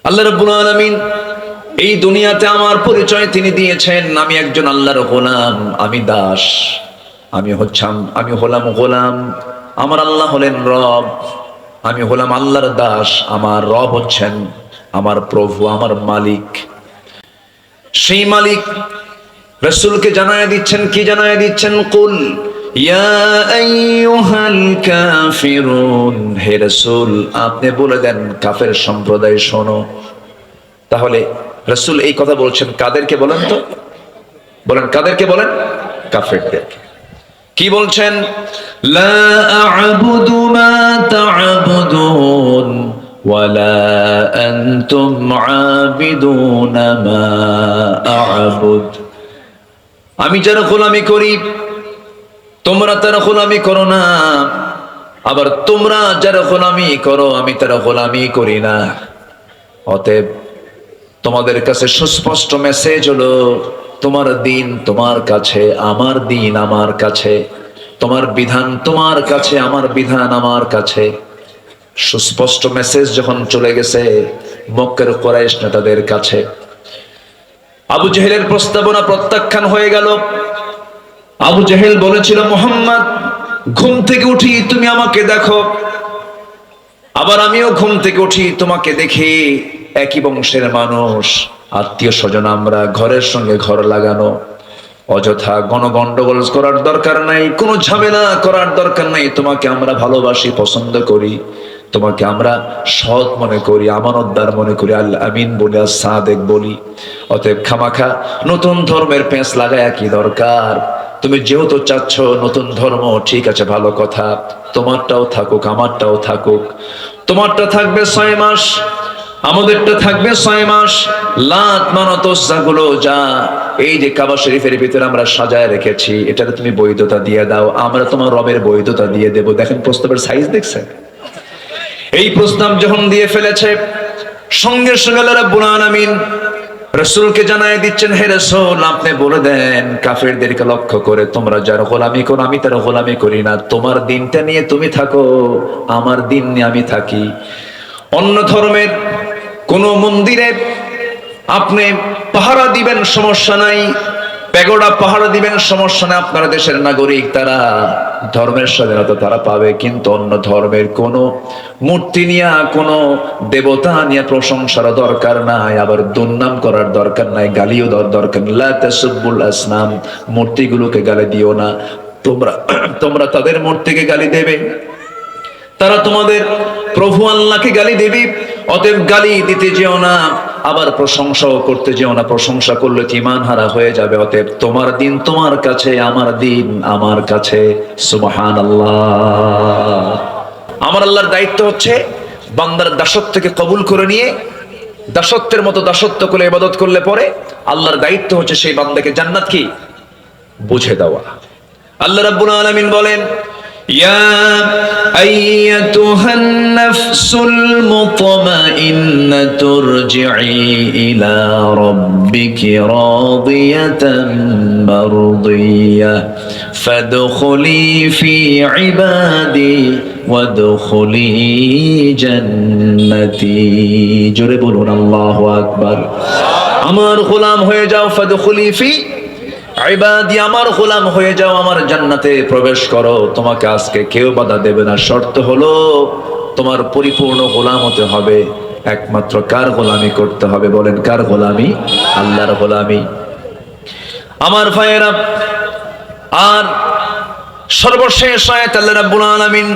আল্লাহ রাব্বুল আলামিন এই দুনিয়াতে আমার পরিচয় তিনি দিয়েছেন, আমি একজন আল্লাহর গোলাম, আমি দাস, আমি হলাম গোলাম, আমার আল্লাহ হলেন রব। আমি হলাম আল্লাহর দাস, আমার রব হচ্ছেন আমার প্রভু, আমার মালিক। সেই মালিক রাসূলকে জানায় দিচ্ছেন, কি জানায় দিচ্ছেন? কুল ইয়া আইয়ুহাল কাফিরুন, হে রাসূল আপনি বলে দেন কাফের সম্প্রদায় শোনো। তাহলে রাসূল এই কথা বলছেন কাদেরকে বলেন তো? বলেন কাদেরকে বলেন? কাফেরদেরকে। কি বলছেন? লা আ'বুদু মা তা'বুদুন ওয়ালা আনতুম আ'বিদুনা মা আ'বুদ। আমি যারা গোলামি করি তোমরা তারা গোলামি করো না, আবার তোমরা যারা গোলামি করো আমি তারা গোলামি করি না। অতএব তোমাদের কাছে সুস্পষ্ট মেসেজ হলো, তোমার দিন তোমার কাছে, আমার দিন আমার কাছে, তোমার বিধান তোমার কাছে, আমার বিধান আমার কাছে। সুস্পষ্ট মেসেজ যখন চলে গেছে মক্কার কুরাইশ নেতাদের কাছে, আবু জেহেলের প্রস্তাবনা প্রত্যাখ্যান হয়ে গেল। আবু জেহেল বলেছিল, মুহাম্মদ ঘুম থেকে উঠি তুমি আমাকে দেখো, আবার আমিও ঘুম থেকে উঠি তোমাকে দেখি, একই বংশের মানুষ, আত্মীয় স্বজন আমরা, ঘরের সঙ্গে ঘর লাগানো, অযথা গণগন্ডগোল করার দরকার নাই, কোনো ঝামেলা করার দরকার নাই। তোমাকে আমরা ভালোবাসি, পছন্দ করি, তোমাকে আমরা সৎ মনে করি, আমানতদার মনে করি, আল আমিন বলি, আর সাদেক বলি। অতএব খামাখা নতুন ধর্মের পেঁচ লাগায় কি দরকার? তুমি যেহেতু চাচ্ছ নতুন ধর্ম, ঠিক আছে ভালো কথা, তোমারটাও থাকুক আমারটাও থাকুক। তোমারটা থাকবে 6 মাস, আমাদেরটা থাকবে 6 মাস। লাত মানত গুলো যা এই যে কাবা শরীফের ভিতরে আমরা সাজায় রেখেছি, এটাতে তুমি বৈধতা দিয়ে দাও, আমরা তোমার রবের বৈধতা দিয়ে দেব। দেখেন প্রস্তাবের সাইজ দেখছেন? এই প্রস্তাব যখন দিয়ে ফেলেছে, সঙ্গে সঙ্গে আল্লাহ রাব্বুল আলামিন রাসূলকে জানায় দিচ্ছেন, হে রাসূল আপনি বলে দেন কাফেরদেরকে লক্ষ্য করে, তোমরা যারা গোলামি করো আমি তারা গোলামি করি না। তোমার দিনটা নিয়ে তুমি থাকো, আমার দিন নিয়ে আমি থাকি। অন্য ধর্মের কোন মন্দিরে আপনি পাহারা দিবেন সমস্যা নাই, পেগোডা পাহারা দিবেন সমস্যা নাই, আপনারা দেশের নাগরিক, তারা ধর্মের স্বাধীনতা তারা পাবে। কিন্তু অন্য ধর্মের কোন মূর্তি নিয়ে, কোন দেবতা নিয়ে প্রশংসার দরকার নাই, আবার দুর্নাম করার দরকার নাই, গালিও দরকার নাই। লা তাসুব্বুল আসনাম, মূর্তিগুলোকে গালি দিও না। তোমরা তাদের মূর্তিকে গালি দেবে, তারা তোমাদের প্রভু আল্লাহকে গালি দেবে। অতএব গালি দিতে যেও না, আবার প্রশংসাও করতে যেও না, প্রশংসা করলে ঈমান হারা হয়ে যাবে। অতএব তোমার দিন তোমার কাছে, আমার দিন আমার কাছে। সুবহানাল্লাহ। আমার আল্লাহর দায়িত্ব হচ্ছে বান্দার দাসত্বকে কবুল করে নিয়ে, দাসত্বের মতো দাসত্ব করে ইবাদত করলে পরে আল্লাহর দায়িত্ব হচ্ছে সেই বান্দাকে জান্নাত কি বুঝে দেওয়া। আল্লাহ রাব্বুল আলামিন বলেন, ইয়া আইয়াতুহান নাফসুল মুতমাইন্নাতু ইরজিই ইলা রাব্বিকি রাদিয়াতান মারদিয়া ফাদখুলি ফি ইবাদি ওয়াদখুলি জান্নাতি। জোরে বলুন আল্লাহু আকবার। আমার গোলাম হয়ে যাও, ফাদখুলি ফি ইবাদি, আমার গোলাম হয়ে যাও, আমার জান্নাতে প্রবেশ করো। তোমাকে আজকে কেউ বাধা দেবে না। শর্ত হলো তোমার পরিপূর্ণ গোলাম হতে হবে। একমাত্র কার গোলামি করতে হবে? বলেন কার গোলামি? আল্লাহর গোলামি। আমার ভাইয়েরা, আর সর্বশেষ আয়াত আল্লাহ রাব্বুল আলামিন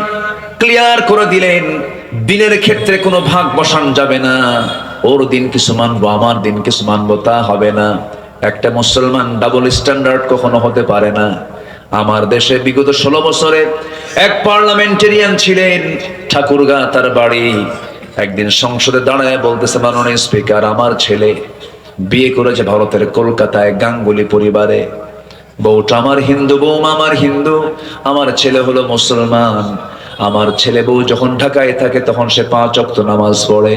ক্লিয়ার করে দিলেন, দিনের ক্ষেত্রে কোনো ভাগ বসান যাবে না। ওর দিন কিছু মানবো, আমার দিন কিছু মানবো, তা হবে না। একটা মুসলমান ডাবল স্ট্যান্ডার্ড কখনো হতে পারে না। আমার দেশে বিগত 16 বছরে এক পার্লামেন্টেরিয়ান ছিলেন, ঠাকুরগা তার বাড়ি। একদিন সংসদে দাঁড়ায় বলতেছে, মাননীয় স্পিকার, আমার ছেলে বিয়ে করেছে ভারতের কলকাতায় গাঙ্গুলি পরিবারে, বউটা আমার হিন্দু, বউমা আমার হিন্দু, আমার ছেলে হলো মুসলমান। আমার ছেলে বউ যখন ঢাকায় থাকে তখন সে 5 ওয়াক্ত নামাজ পড়ে,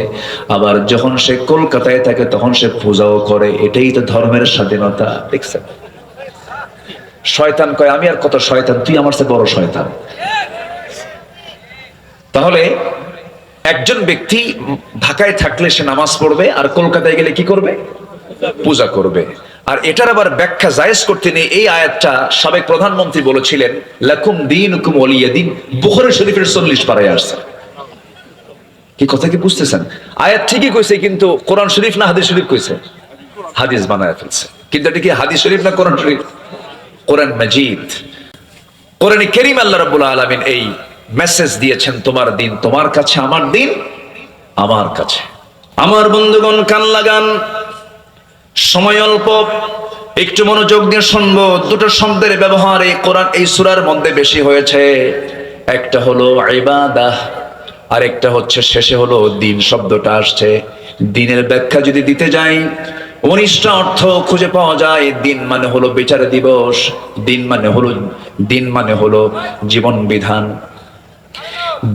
আবার যখন সে কলকাতায় থাকে তখন সে পূজাও করে। এটাই তো ধর্মের স্বাধীনতা। দেখছেন? শয়তান কয়, আমি আর কত শয়তান, তুই আমার চেয়ে বড় শয়তান। তাহলে একজন ব্যক্তি ঢাকায় থাকলে সে নামাজ পড়বে, আর কলকাতায় গেলে কি করবে? পূজা করবে। আর এটার আবার ব্যাখ্যা জায়েজ করতে নেই। এই আয়াতটা সাবেক প্রধানমন্ত্রী বলেছিলেন, লাকুম দীনুকুম ওয়ালিয়া দ্বীন, বুখারী শরীফের 40 পারায় আসছে। কি কথা কি বুঝতেছেন? আয়াত ঠিকই কইছে, কিন্তু কোরআন শরীফ না হাদিস শরীফ কইছে? হাদিস বানায় ফেলছে। কিন্তু এটা কি হাদিস শরীফ না কোরআন শরীফ? কোরআন মাজিদ, কোরআনে কারীম আল্লাহ রাব্বুল আলামিন এই মেসেজ দিয়েছেন, তোমার দিন তোমার কাছে, আমার দিন আমার কাছে। আমার বন্ধুগণ, কান লাগান, সময় অল্প, একটু মনোযোগ দিয়ে শুনবো। দুটো শব্দের ব্যবহার এই কোরআন এই সূরার মধ্যে বেশি হয়েছে। একটা হলো ইবাদাহ, আর একটা হচ্ছে শেষে হলো দিন শব্দটা আসছে। দিনের ব্যাখ্যা যদি দিতে যাই, 19টা অর্থ খুঁজে পাওয়া যায়। দিন মানে হলো বিচার দিবস, দিন মানে হলো জীবন বিধান।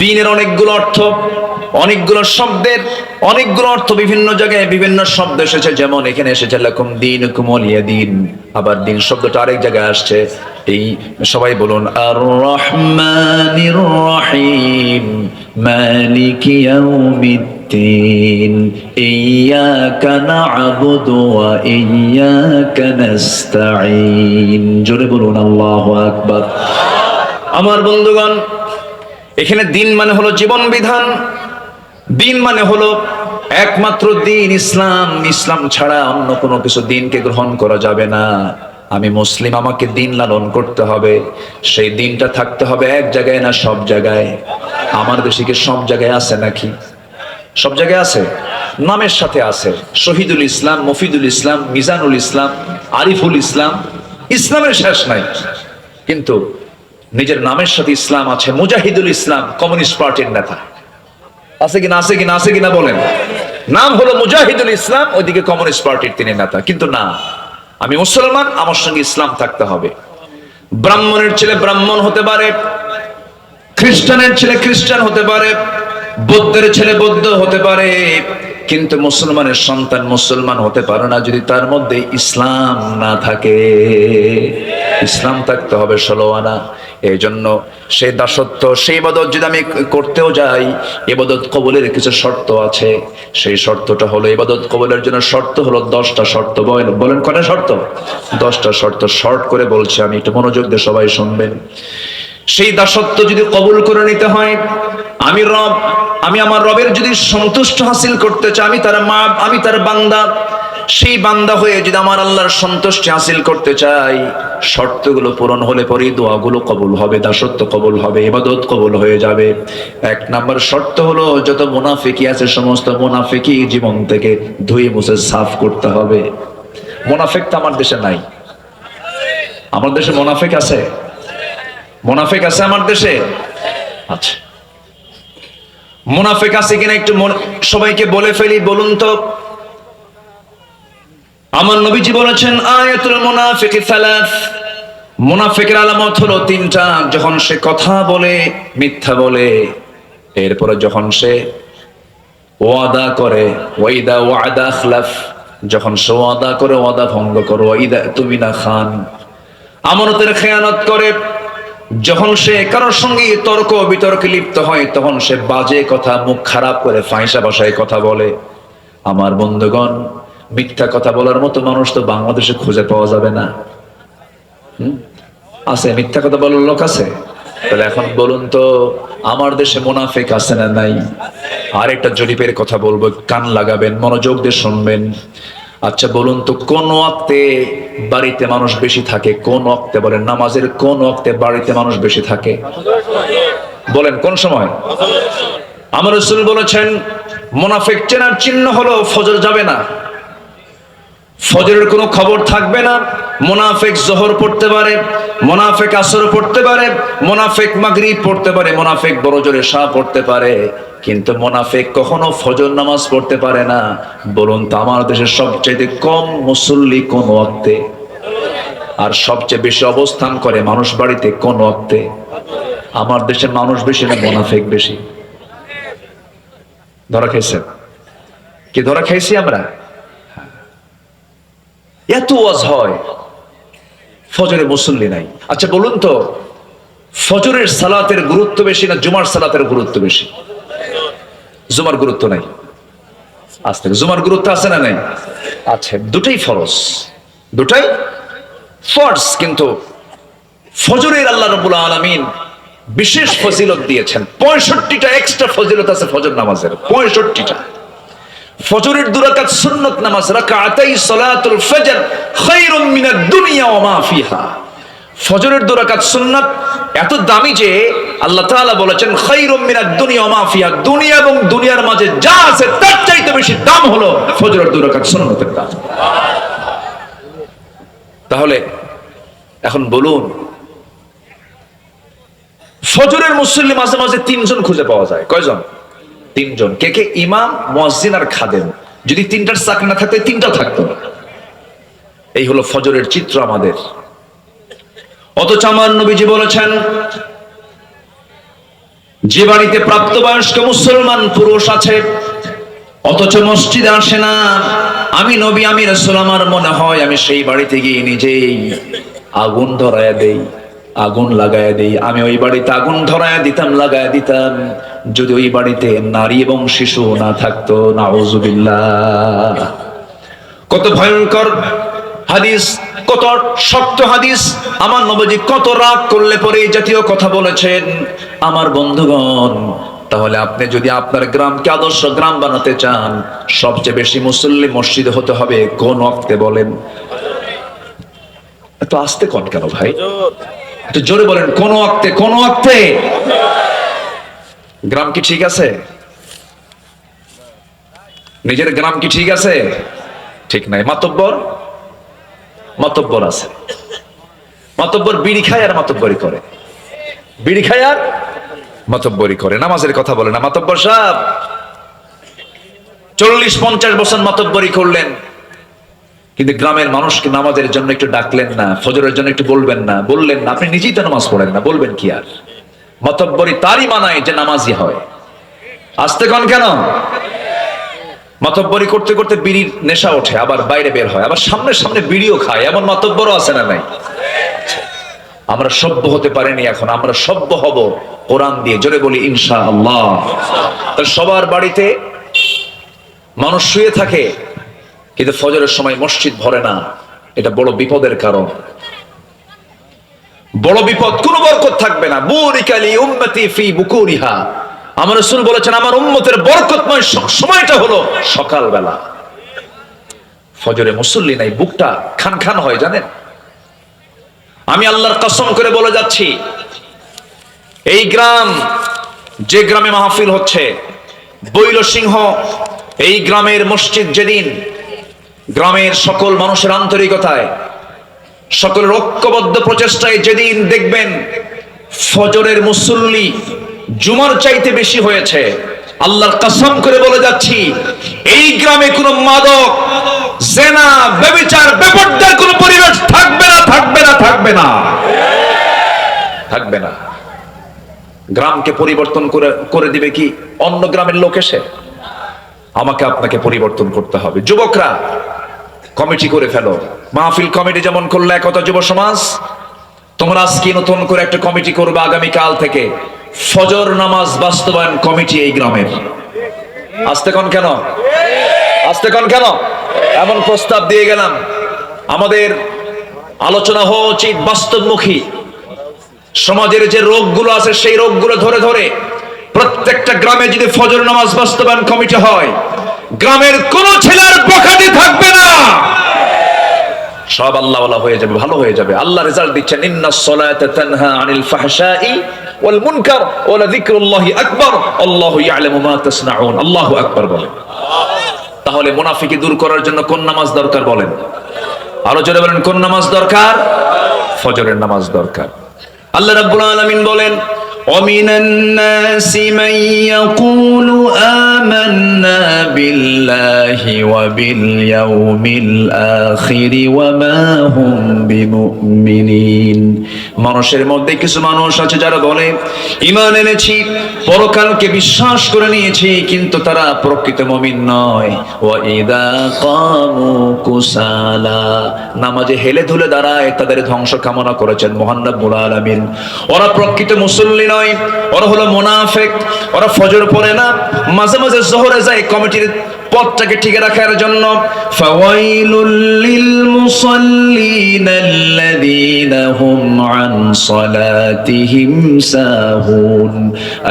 দিনের অনেকগুলো অর্থ, অনেকগুলো শব্দের অনেকগুলো অর্থ বিভিন্ন জায়গায় বিভিন্ন শব্দ এসেছে। যেমন এখানে এসেছে লাকুম দীনুকুম ওয়ালিয়া দ্বীন, আবার দিন শব্দটা আরেক জায়গায় আসছে। এই সবাই বলুন, আর রহমানির রহিম মালিকি ইয়াউমিদ্দিন ইয়্যাকা না'বুদু ওয়া ইয়্যাকা নাস্তাঈন। জোরে বলুন আল্লাহু আকবার। আমার বন্ধুগণ, এখানে দিন মানে হলো জীবন বিধান, দিন মানে হলো একমাত্র দিন ইসলাম। ইসলাম ছাড়া অন্য কোনো কিছু দিনকে গ্রহণ করা যাবে না। আমি মুসলিম, আমাকে দিন লালন করতে হবে। সেই দিনটা থাকতে হবে এক জায়গায় না সব জায়গায়? আমার দেশে কি সব জায়গায় আছে নাকি? সব জায়গায় আছে, নামের সাথে আছে। শহীদুল ইসলাম, মফিদুল ইসলাম, মিজানুল ইসলাম, আরিফুল ইসলাম, ইসলামের শেষ নাই। কিন্তু নিজের নামের সাথে ইসলাম আছে। মুজাহিদুল ইসলাম কমিউনিস্ট পার্টির নেতা, আছে কিনা? আছে কিনা? আছে কিনা বলেন? নাম হলো মুজাহিদুল ইসলাম, ওইদিকে কমিউনিস্ট পার্টির তিনি নেতা। কিন্তু না, আমি মুসলমান, আমার সঙ্গে ইসলাম থাকতে হবে। ব্রাহ্মণের ছেলে ব্রাহ্মণ হতে পারে, খ্রিস্টানের ছেলে খ্রিস্টান হতে পারে, বৌদ্ধের ছেলে বৌদ্ধ হতে পারে, কিন্তু মুসলমানের সন্তান মুসলমান হতে পারে না যদি তার মধ্যে ইসলাম না থাকে। ইসলাম থাকতে হবে 16 আনা। এই জন্য সেই দাসত্ব, সেই ইবাদত যদি আমি করতেও যাই, ইবাদত কবুলের কিছু শর্ত আছে। সেই শর্তটা হলো, ইবাদত কবুলের জন্য শর্ত হলো 10টা শর্ত। বলেন কয়টা শর্ত? 10টা শর্ত। শর্ট করে বলছি আমি, একটু মনোযোগ দিয়ে সবাই শুনবেন। সেই দাসত্ব যদি কবুল করে নিতে হয়, আমি আমার রবের যদি সন্তুষ্ট হাসিল করতে চাই, আমি তার বান্দা, সেই বান্দা হয়ে যদি আমার আল্লাহর সন্তুষ্টি হাসিল করতে চাই, শর্তগুলো পূরণ হলে পরেই দোয়াগুলো কবুল হবে, দাসত্ব কবুল হবে, ইবাদত কবুল হয়ে যাবে। 1 নাম্বার শর্ত হলো, যত মুনাফিকি আছে সমস্ত মুনাফিকি জীবন থেকে ধুয়ে মুছে সাফ করতে হবে। মুনাফিক তো আমার দেশে নাই। আমার দেশে মুনাফিক আছে? মুনাফিক আছে আমার দেশে? আচ্ছা, মুনাফিক আছে কিনা একটু সবাইকে বলে ফেলি, বলুন তো। আমার নবীজি বলেছেন, আয়াতুল মুনাফিকি সালাস, মুনাফিকের আলামত হলো 3টা। যখন সে কথা বলে মিথ্যা বলে, এরপরে যখন সে ওয়াদা করে, ওয়াইদা ওয়াদা আখলাফ, যখন সে ওয়াদা করে ওয়াদা ভঙ্গ করে, ওয়াইদা তুমিনা খান, আমানতের খেয়ানত করে, যখন সে কারোর সঙ্গে তর্ক বিতর্কে লিপ্ত হয়, তখন সে বাজে কথা, মুখ খারাপ করে ফাঁসা ভাষায় কথা বলে। আমার বন্ধুগণ, মিথ্যা কথা বলার মতো মানুষ তো বাংলাদেশে খুঁজে পাওয়া যাবে না। আছে? মিথ্যা কথা বলার লোক আছে? তাহলে এখন বলুন তো, আমার দেশে মুনাফিক আছে না নাই? আরেকটা জরিপের কথা বলবো, কান লাগাবেন, মনোযোগ দিয়ে শুনবেন। আচ্ছা বলুন তো, কোন ওয়াক্তে বাড়িতে মানুষ বেশি থাকে? কোন ওয়াক্তে? বলেন, নামাজের কোন ওয়াক্তে বাড়িতে মানুষ বেশি থাকে? বলেন কোন সময়? আমার রাসূল বলেছেন, মুনাফিক চেনার চিহ্ন হলো ফজর যাবে না, ফজরের কোনো খবর থাকবে না। মুনাফিক যোহর পড়তে পারে, মুনাফিক আসর পড়তে পারে, মুনাফিক মাগরিব পড়তে পারে, মুনাফিক বড়জোর এশা পড়তে পারে, কিন্তু মুনাফিক কখনো ফজর নামাজ পড়তে পারে না। বলুন তো, আমার দেশের সবচেয়ে কম মুসল্লি কোন ওয়াক্তে? আর সবচেয়ে বেশি অবস্থান করে মানুষ বাড়িতে কোন ওয়াক্তে? আমার দেশে মানুষ বেশি না মুনাফিক বেশি? ধরা খাইছেন কি? ধরা খাইছি আমরা। এত ওয়াজ হয়, ফজরে মুসল্লি নাই। আচ্ছা বলুন তো, ফজরের সালাতের গুরুত্ব বেশি না জুমার সালাতের গুরুত্ব বেশি? জুমার গুরুত্ব নাই? আস্তে, জুমার গুরুত্ব আছে না নাই? আছে। দুটাই ফরজ, দুটাই ফরজ, কিন্তু ফজরের আল্লাহ রাব্বুল আলামিন বিশেষ ফজিলত দিয়েছেন। 65টা এক্সট্রা ফজিলত আছে ফজর নামাজের, 65টা। ফজরের 2 রাকাত সুন্নাত নামাজ, রাকাতাই সালাতুল ফজর খায়রুম মিনাদ দুনিয়া ওয়া মা ফিহা। ফজরের 2 রাকাত সুন্নাত এত দামি যে আল্লাহ তাআলা বলেছেন খায়রুম মিনাদ দুনিয়া ওয়া মা ফিহা, দুনিয়া এবং দুনিয়ার মাঝে যা আছে তার চাইতে বেশি দাম হলো ফজরের 2 রাকাত সুন্নাতের দাম। তাহলে এখন বলুন, ফজরের মুসল্লি মাঝে মাঝে 3 জন খুঁজে পাওয়া যায়। কয়জন? 3 জন। কে কে? ইমাম, মুয়াজ্জিন আর খাদেম। যদি 3টার চাকরি না থাকতো 3টা থাকতো। এই হলো ফজরের চিত্র আমাদের। অথচ আমার নবীজি বলেছেন, যে বাড়িতে প্রাপ্তবয়স্ক মুসলমান পুরুষ আছে অথচ মসজিদে আসে না, আমি নবী, আমি রাসূল, আমার মনে হয় আমি সেই বাড়িতে গিয়ে নিজেই আগুন ধরায়া দেই, আগুন লাগায়া দেই। আমি ওই বাড়িতে আগুন ধরায়া দিতাম, লাগায়া দিতাম, যদি ওই বাড়িতে নারী এবং শিশু না থাকতো। নাউযুবিল্লাহ। কত ভয়ঙ্কর হাদিস, কত শক্ত হাদিস। আমার নবীজি কত রাগ করলে পরে এই জাতীয় কথা বলেছেন। আমার বন্ধুগণ, তাহলে আপনি যদি আপনার গ্রামকে আদর্শ গ্রাম বানাতে চান, সবচেয়ে বেশি মুসল্লি মসজিদে হতে হবে কোন ওয়াক্তে বলেন? এত আস্তে কোন কেন ভাই? একটু জোরে বলেন, কোন ওয়াক্তে? কোন ওয়াক্তে? গ্রাম কি ঠিক আছে? নিজের গ্রাম কি ঠিক আছে? ঠিক নাই। মাতব্বর, মাতব্বর আছে। মাতব্বর বিড়ি খায় আর মাতব্বরি করে, বিড়ি খায় আর মাতব্বরি করে। নামাজের কথা বলে না মাতব্বর সাহেব। 40-50 বছর মাতব্বরি করলেন, কিন্তু গ্রামের মানুষকে নামাজের জন্য একটু ডাকলেন না, ফজরের জন্য একটু বলবেন না, বললেন না। আপনি নিজেই তো নামাজ পড়েন না, বলবেন কি আর? মাতব্বরি তারই মানায় যে নামাজি হয়। আসতে কোন কেন? মাতব্বরি করতে করতে বিড়ির নেশা ওঠে, আবার বাইরে বের হয়, আবার সামনে সামনে বিড়িও খায়। এমন মাতব্বরও আছে না নাই? আমরা সভ্য হতে পারিনি, এখন আমরা সভ্য হব কোরআন দিয়ে। জোরে বলি ইনশাআল্লাহ। তাহলে সবার বাড়িতে মানুষ শুয়ে থাকে, কিন্তু ফজরের সময় মসজিদ ভরে না। এটা বড় বিপদের কারণ, বড় বিপদ। কোনো বরকত থাকবে না। বুরিকালি উম্মতি ফি বুকুরিহা। আমার রাসূল বলেছেন, আমার উম্মতের বরকতময় সময়টা হলো সকালবেলা। ফজরে মুসল্লি নাই, বুকটা খান খান হয় জানেন। আমি আল্লাহর কসম করে বলে যাচ্ছি, এই গ্রাম, যে গ্রামে মাহফিল হচ্ছে বৈলসিংহ, এই গ্রামের মসজিদ যেদিন গ্রামের সকল মানুষের আন্তরিকতায়, সকলের ঐক্যবদ্ধ প্রচেষ্টায় যেদিন দেখবেন ফজরের মুসল্লি জুমার চাইতে বেশি হয়েছে, আল্লাহর কসম করে বলে যাচ্ছি, এই গ্রামে কোনো মাদক, জেনা, ব্যভিচার, বেপরদার কোনো পরিবেশ থাকবে না, থাকবে না, থাকবে না, থাকবে না। গ্রামকে পরিবর্তন করে দিবে কি অন্য গ্রামের লোক এসে? আমাকে আপনাকে পরিবর্তন করতে হবে। যুবকরা কমিটি করে ফেলো, মাহফিল কমিটি যেমন করলে একতা যুব সমাজ, তোমরা আজকে নতুন করে একটা কমিটি করবে আগামীকাল থেকে, ফজর নামাজ বাস্তবায়ন কমিটি এই গ্রামের। আসতে কোন কেন? আসতে কোন কেন? এমন প্রস্তাব দিয়ে গেলাম। আমাদের আলোচনা হওয়া উচিত বাস্তবমুখী। সমাজের যে রোগগুলো আছে সেই রোগগুলো ধরে ধরে প্রত্যেকটা গ্রামে যদি ফজর নামাজ বাস্তবায়ন কমিটি হয়, গ্রামের কোন ছেলের বখাটে থাকবে না, সব আল্লাহওয়ালা হয়ে যাবে, ভালো হয়ে যাবে। আল্লাহ রেজাল্ট দিচ্ছেন, ইন্নাস সালাতা তানহা আনিল ফাহশাই ওয়াল মুনকার ওয়া লাযিকরুল্লাহি আকবার আল্লাহু ইয়ালামু মা তাসনাউন। আল্লাহু আকবার বলেন। তাহলে মুনাফিকি দূর করার জন্য কোন নামাজ দরকার বলেন? আরো জোরে বলেন, কোন নামাজ দরকার? ফজরের নামাজ দরকার। আল্লাহ রাব্বুল আলামিন বলেন, وَمِنَ النَّاسِ مَن يَقُولُ آمَنَّا بِاللَّهِ وَبِالْيَوْمِ الْآخِرِ وَمَا هُمْ بِمُؤْمِنِينَ। মানুষের মধ্যে কিছু মানুষ আছে যারা বলে ঈমান এনেছি, পরকালকে বিশ্বাস করে নিয়েছি, কিন্তু তারা প্রকৃত মুমিন নয়। وَإِذَا قَامُوا كُسَالَى, নামাজে হেলে ধুলে দাঁড়ায়, তাদের ধ্বংস কামনা করেছেন মহান রব্বুল আলামিন। ওরা প্রকৃত মুসল্লি নয়, ওরা হলো মুনাফিক। ওরা ফজর পড়ে না, মাঝে মাঝে জোহরে যায় কমিটির পথটাকে ঠিক রাখার জন্য। ফাওয়াইলুল লিল মুসাল্লিন আল্লাযীনা হুম আন সালাতিহিম সাহুন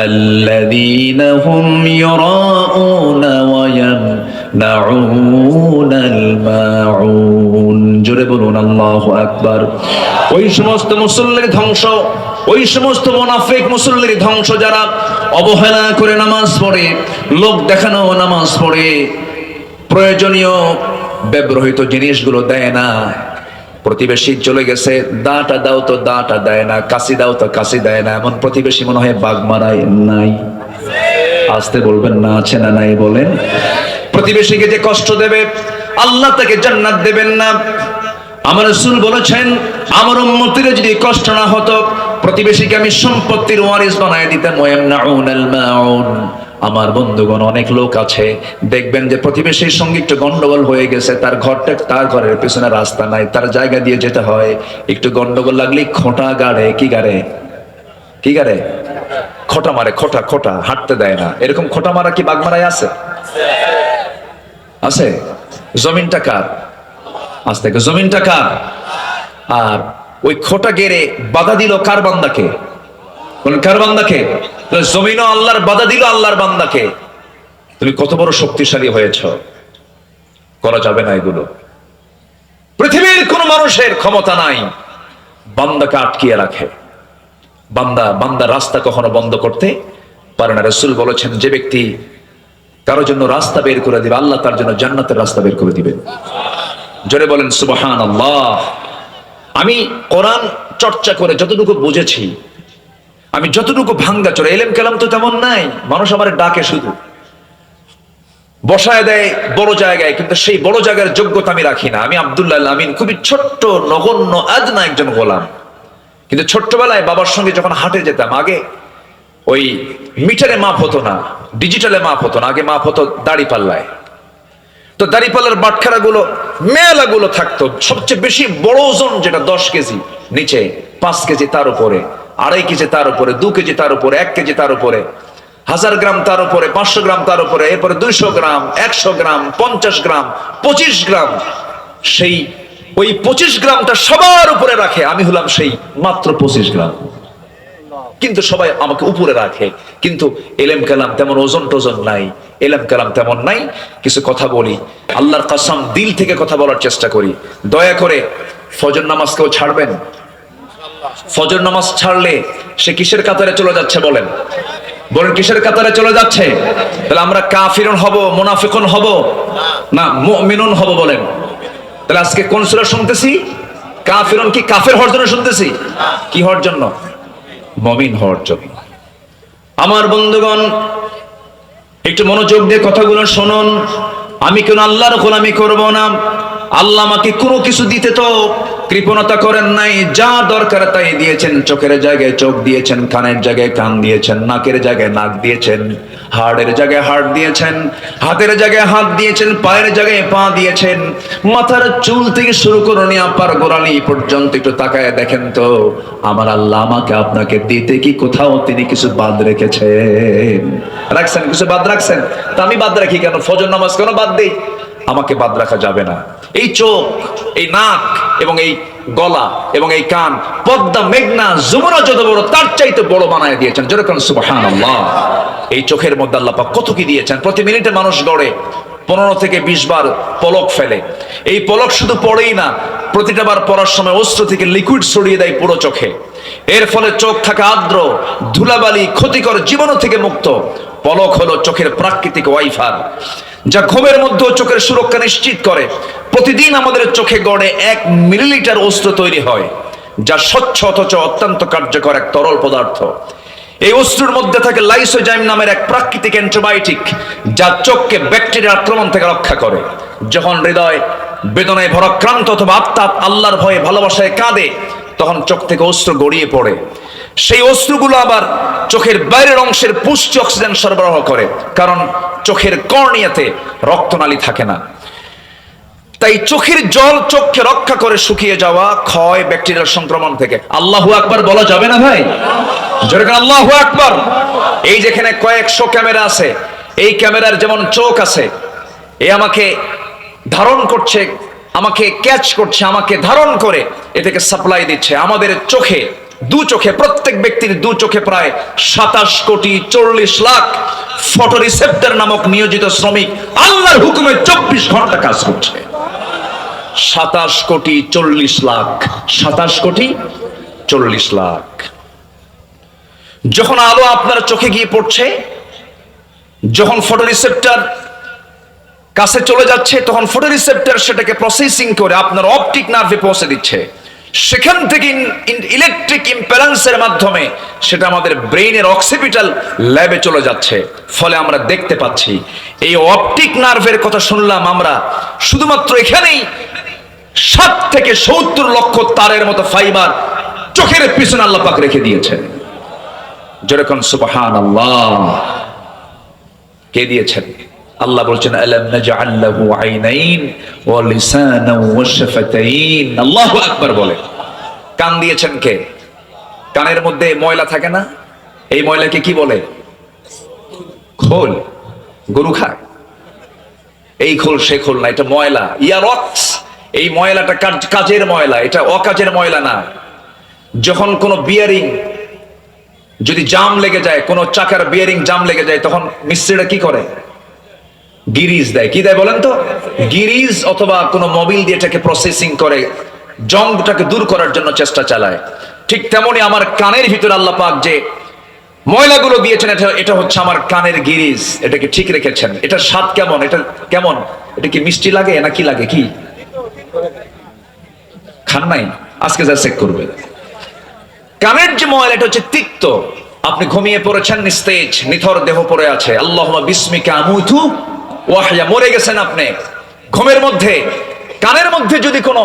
আল্লাযীনা হুম ইউরাউনা ওয়া ইয়ামনাউনাল মাউন। জোরে বলুন আল্লাহু আকবার। ওই সমস্ত মুসল্লির ধ্বংস, ওই সমস্ত মুনাফিক মুসল্লির ধ্বংস যারা অবহেলা করে নামাজ পড়ে, লোক দেখানো নামাজ পড়ে, প্রয়োজনীয় ব্যবহৃত জিনিসগুলো দেয় না। প্রতিবেশী চলে গেছে, দাটা দাও তো দাটা দেয় না, কাশি দাও তো কাশি দেয় না। এমন প্রতিবেশী মনে হয় বাগমারায় নাই? আসতে বলবেন না, আছে না নাই বলেন। প্রতিবেশীকে যে কষ্ট দেবে আল্লাহ তাকে জান্নাত দেবেন না। আমার রাসূল বলেছেন, আমার উম্মতের যদি কষ্ট না হতো প্রতিবেশীকে আমি সম্পত্তির ওয়ারিস বানায় দিতাম। ওয়ায়ামনাউনাল মাউন। আমার বন্ধুগণ, অনেক লোক আছে দেখবেন যে প্রতিবেশীর সঙ্গে একটু গন্ডগোল হয়ে গেছে, তার ঘরটা, তার ঘরের পেছনে রাস্তা নাই, তার জায়গা দিয়ে যেতে হয়। একটু গন্ডগোল লাগলেই খোঁটা গাড়ে, কি গাড়ে, কি গাড়ে, খোঁটা মারে, খোঁটা খোঁটা, হাঁটতে দেয় না। এরকম খোঁটা মারা কি বাগমারায় আছে? আছে। জমিনটা কার? আজ থেকে জমিনটা কার? আর ওই খোঁটা গেড়ে বাধা দিল কার বান্দাকে? কার বান্দাকে? জমিনও আল্লাহর, বাধা দিল আল্লাহর বান্দাকে। তুমি কত বড় শক্তিশালী হয়েছ, করা যাবে না এগুলো। পৃথিবীর কোন মানুষের ক্ষমতা নাই বান্দাকে আটকিয়ে রাখে। বান্দা রাস্তা কখনো বন্ধ করতে পারে না। রাসূল বলেছেন, যে ব্যক্তি কারোর জন্য রাস্তা বের করে দিবে, আল্লাহ তার জন্য জান্নাতের রাস্তা বের করে দিবেন। জোরে বলেন সুবহানাল্লাহ। আমি কোরআন চর্চা করে যতটুকু বুঝেছি, আমি যতটুকু ভাঙ্গা চড়ে, এলেম কালাম তো তেমন নাই, মানুষ আমার ডাকে শুধু বসায় দেয় বড় জায়গায়, কিন্তু সেই বড় জায়গার যোগ্যতা আমি রাখি না। আমি আব্দুল্লাহ আমিন, খুবই ছোট্ট নগণ্য আদনা একজন গোলাম। কিন্তু ছোট্টবেলায় বাবার সঙ্গে যখন হাটে যেতাম, আগে ওই মিটারে মাপ হতো না, ডিজিটালে মাপ হতো না, আগে মাপ হতো দাড়ি পাল্লায়। তো দাড়িপাল্লার বাটখারা গুলো, মেলা গুলো থাকতো। সবচেয়ে বেশি বড় ওজন যেটা 10 কেজি, নিচে 5 কেজি, তার উপরে 2.5 কেজি, তার উপরে 2 কেজি, তার উপরে 1 কেজি, তার উপরে 1000 গ্রাম, তার উপরে 500 গ্রাম, তার উপরে এরপরে 200 গ্রাম, 100 গ্রাম, 50 গ্রাম, 25 গ্রাম। সেই ওই 25 গ্রামটা সবার উপরে রাখে, আমি হলাম সেই মাত্র 25 গ্রাম। কিন্তু সবাই আমাকে উপরে রাখে। কিন্তু এলেম কালাম তেমন ওজন টোজন নাই, এলেম কালাম তেমন নাই। কিছু কথা বলি, আল্লাহর কসম, দিল থেকে কথা বলার চেষ্টা করি। দয়া করে ফজর নামাজ কেউ ছাড়বেন? ফজর নামাজ ছাড়লে সে কিসের কাতারে চলে যাচ্ছে বলেন? বলেন কিসের কাতারে চলে যাচ্ছে? তাহলে আমরা কাফিরুন হব, মুনাফিকুন হব না মুমিনুন হব? বলেন। তাহলে আজকে কোন সূরা শুনতেছি? কাফিরুন কি কাফের হওয়ার জন্য শুনতেছি? কি হওয়ার জন্য? মুমিন হওয়ার জন্য। আমার বন্ধুগণ, একটু মনোযোগ দিয়ে কথাগুলো শুনুন। আমি কেন আল্লাহর গোলামি করব না? আল্লাহ আমাকে কোনো কিছু দিতে তো কৃপণতা করেন নাই, যা দরকার তাই দিয়েছেন। চোখের জায়গায় চোখ দিয়েছেন, কানের জায়গায় কান দিয়েছেন, নাকের জায়গায় নাক দিয়েছেন, হাড়ের জায়গায় হাড় দিয়েছেন, হাতের জায়গায় হাত দিয়েছেন, পায়ের জায়গায় পা দিয়েছেন। মাথার চুল থেকে শুরু করে নিয়ে আপার গোড়ালি পর্যন্ত একটু তাকায় দেখেন তো, আমার আল্লাহ আমাকে আপনাকে দিতে কি কোথাও তিনি কিছু বাদ রেখেছেন? রাখছেন? কিছু বাদ রাখছেন? তা আমি বাদ রাখি কেন? ফজর নামাজ কেন বাদ দেই? আমাকে বাদ রাখা যাবে না। এই চোখ, এই নাক এবং এই গলা এবং এই কান, পদ্মা, মেঘনা, যমুনা যত বড় তার চাইতে বড় বানায় দিয়েছেন। যেরকম সুবহানাল্লাহ। এই চোখের মধ্যে আল্লাহ পাক কত কি দিয়েছেন। প্রতি মিনিটে মানুষ গড়ে 15 থেকে 20 বার পলক ফেলে। এই পলক শুধু পড়েই না, প্রতিটা বার পড়ার সময় অস্ত্র থেকে লিকুইড ছড়িয়ে দেয় পুরো চোখে। এর ফলে চোখ থাকে আর্দ্র, ধুলাবালি, ক্ষতিকর জীবাণু থেকে মুক্ত। পলক হলো চোখের প্রাকৃতিক ওয়াইফাই, যা ঘুমের মধ্যেও চোখের সুরক্ষা নিশ্চিত করে। প্রতিদিন আমাদের চোখে গড়ে 1 মিলিলিটার অস্ত্র তৈরি হয়, যা স্বচ্ছ অথচ অত্যন্ত কার্যকর এক তরল পদার্থ। এই অস্ত্রের মধ্যে থাকে লাইসোজাইম নামের এক প্রাকৃতিক অ্যান্টিবায়োটিক, যা চোখকে ব্যাকটেরিয়ার আক্রমণ থেকে রক্ষা করে। যখন হৃদয় বেদনায় ভরাক্রান্ত অথবা আত্মা আল্লাহর ভয়ে ভালোবাসায় কাঁদে, তখন চোখ থেকে অস্ত্র গড়িয়ে পড়ে। সেই অস্ত্রগুলো আবার চোখের বাইরের অংশের পুষ্টি অক্সিজেন সরবরাহ করে, কারণ চোখের কর্নিয়াতে রক্তনালী থাকে না। তাই চোখের জল চোখকে রক্ষা করে শুকিয়ে যাওয়া, ক্ষয়, ব্যাকটেরিয়ার সংক্রমণ থেকে। আল্লাহু আকবার বলা যাবে না ভাই? যেরকম আল্লাহু আকবার। এই যেখানে কয়েকশো ক্যামেরা আছে, এই ক্যামেরার যেমন চোখ আছে, এ আমাকে ধারণ করছে, আমাকে ক্যাচ করছে, আমাকে ধারণ করে এ থেকে সাপ্লাই দিচ্ছে। আমাদের চোখে, দু চোখে, প্রত্যেক ব্যক্তির দু চোখে প্রায় 27 কোটি 40 লাখ ফটো রিসেপ্টর নামক নিয়োজিত শ্রমিক আল্লাহর হুকুমে 24 ঘন্টা কাজ করছে। 27 কোটি 40 লাখ, 27 কোটি 40 লাখ। যখন আলো আপনার চোখে গিয়ে পড়ছে, যখন ফটো রিসেপ্টর কাছে চলে যাচ্ছে, তখন ফটো রিসেপ্টর সেটাকে প্রসেসিং করে আপনার অপটিক নার্ভে পৌঁছে দিচ্ছে। সেখান থেকে ইলেকট্রিক ইম্প্যালেন্সের মাধ্যমে সেটা আমাদের ব্রেইনের অক্সিপিটাল ল্যাবে চলে যাচ্ছে। ফলে আমরা দেখতে পাচ্ছি। এই অপটিক নার্ভের কথা শুনলাম আমরা, শুধুমাত্র এখানেই 60 থেকে 70 লক্ষ তারের মতো ফাইবার চোখের পিছনে আল্লাহ পাক রেখে দিয়েছেন। যেরকম সুবহানাল্লাহ। কে দিয়েছেন? আল্লাহ বলছেন আলাম নাজআল লাহু আইনাইন ওয়া লিসানান ওয়া শাফাতাইন। আল্লাহু আকবার বলে। কান দিয়েছেন কে? কানের মধ্যে ময়লা থাকে না? এই ময়লাকে কি বলে? খোল। গরু খায় এই খোল, সে খোল না, এটা ময়লা, ইয়ারক্স। এই ময়লাটা কাজের ময়লা, এটা অকাজের ময়লা না। যখন কোনো বিয়ারিং যদি জাম লেগে যায়, কোনো চাকার বিয়ারিং জাম লেগে যায়, তখন মিস্ত্রিরা কি করে? গিরিজ দেয়। কি দেয় বলেন তো? গিরিজ অথবা কোনো মোবিল দিয়ে এটাকে প্রসেসিং করে জংটাকে দূর করার জন্য চেষ্টা চালায়। ঠিক তেমনি আমার কানের ভিতরে আল্লাহ পাক যে ময়লাগুলো দিয়েছেন, এটা হচ্ছে আমার কানের গিরিজ। এটাকে ঠিক রেখেছেন। এটার স্বাদ কেমন? এটা কেমন? এটা কি মিষ্টি লাগে না কি লাগে? কি খান নাই? আজকে যা চেক করবে। কানের যে ময়লা, এটা হচ্ছে তিক্ত। আপনি ঘুমিয়ে পড়েছেন, নিস্তেজ, নিথর দেহ পড়ে আছে। আল্লাহুম্মা বিসমিকা আমুতু ওয়াহইয়া, মরে গেছেন আপনি ঘুমের মধ্যে। কানের মধ্যে যদি কোনো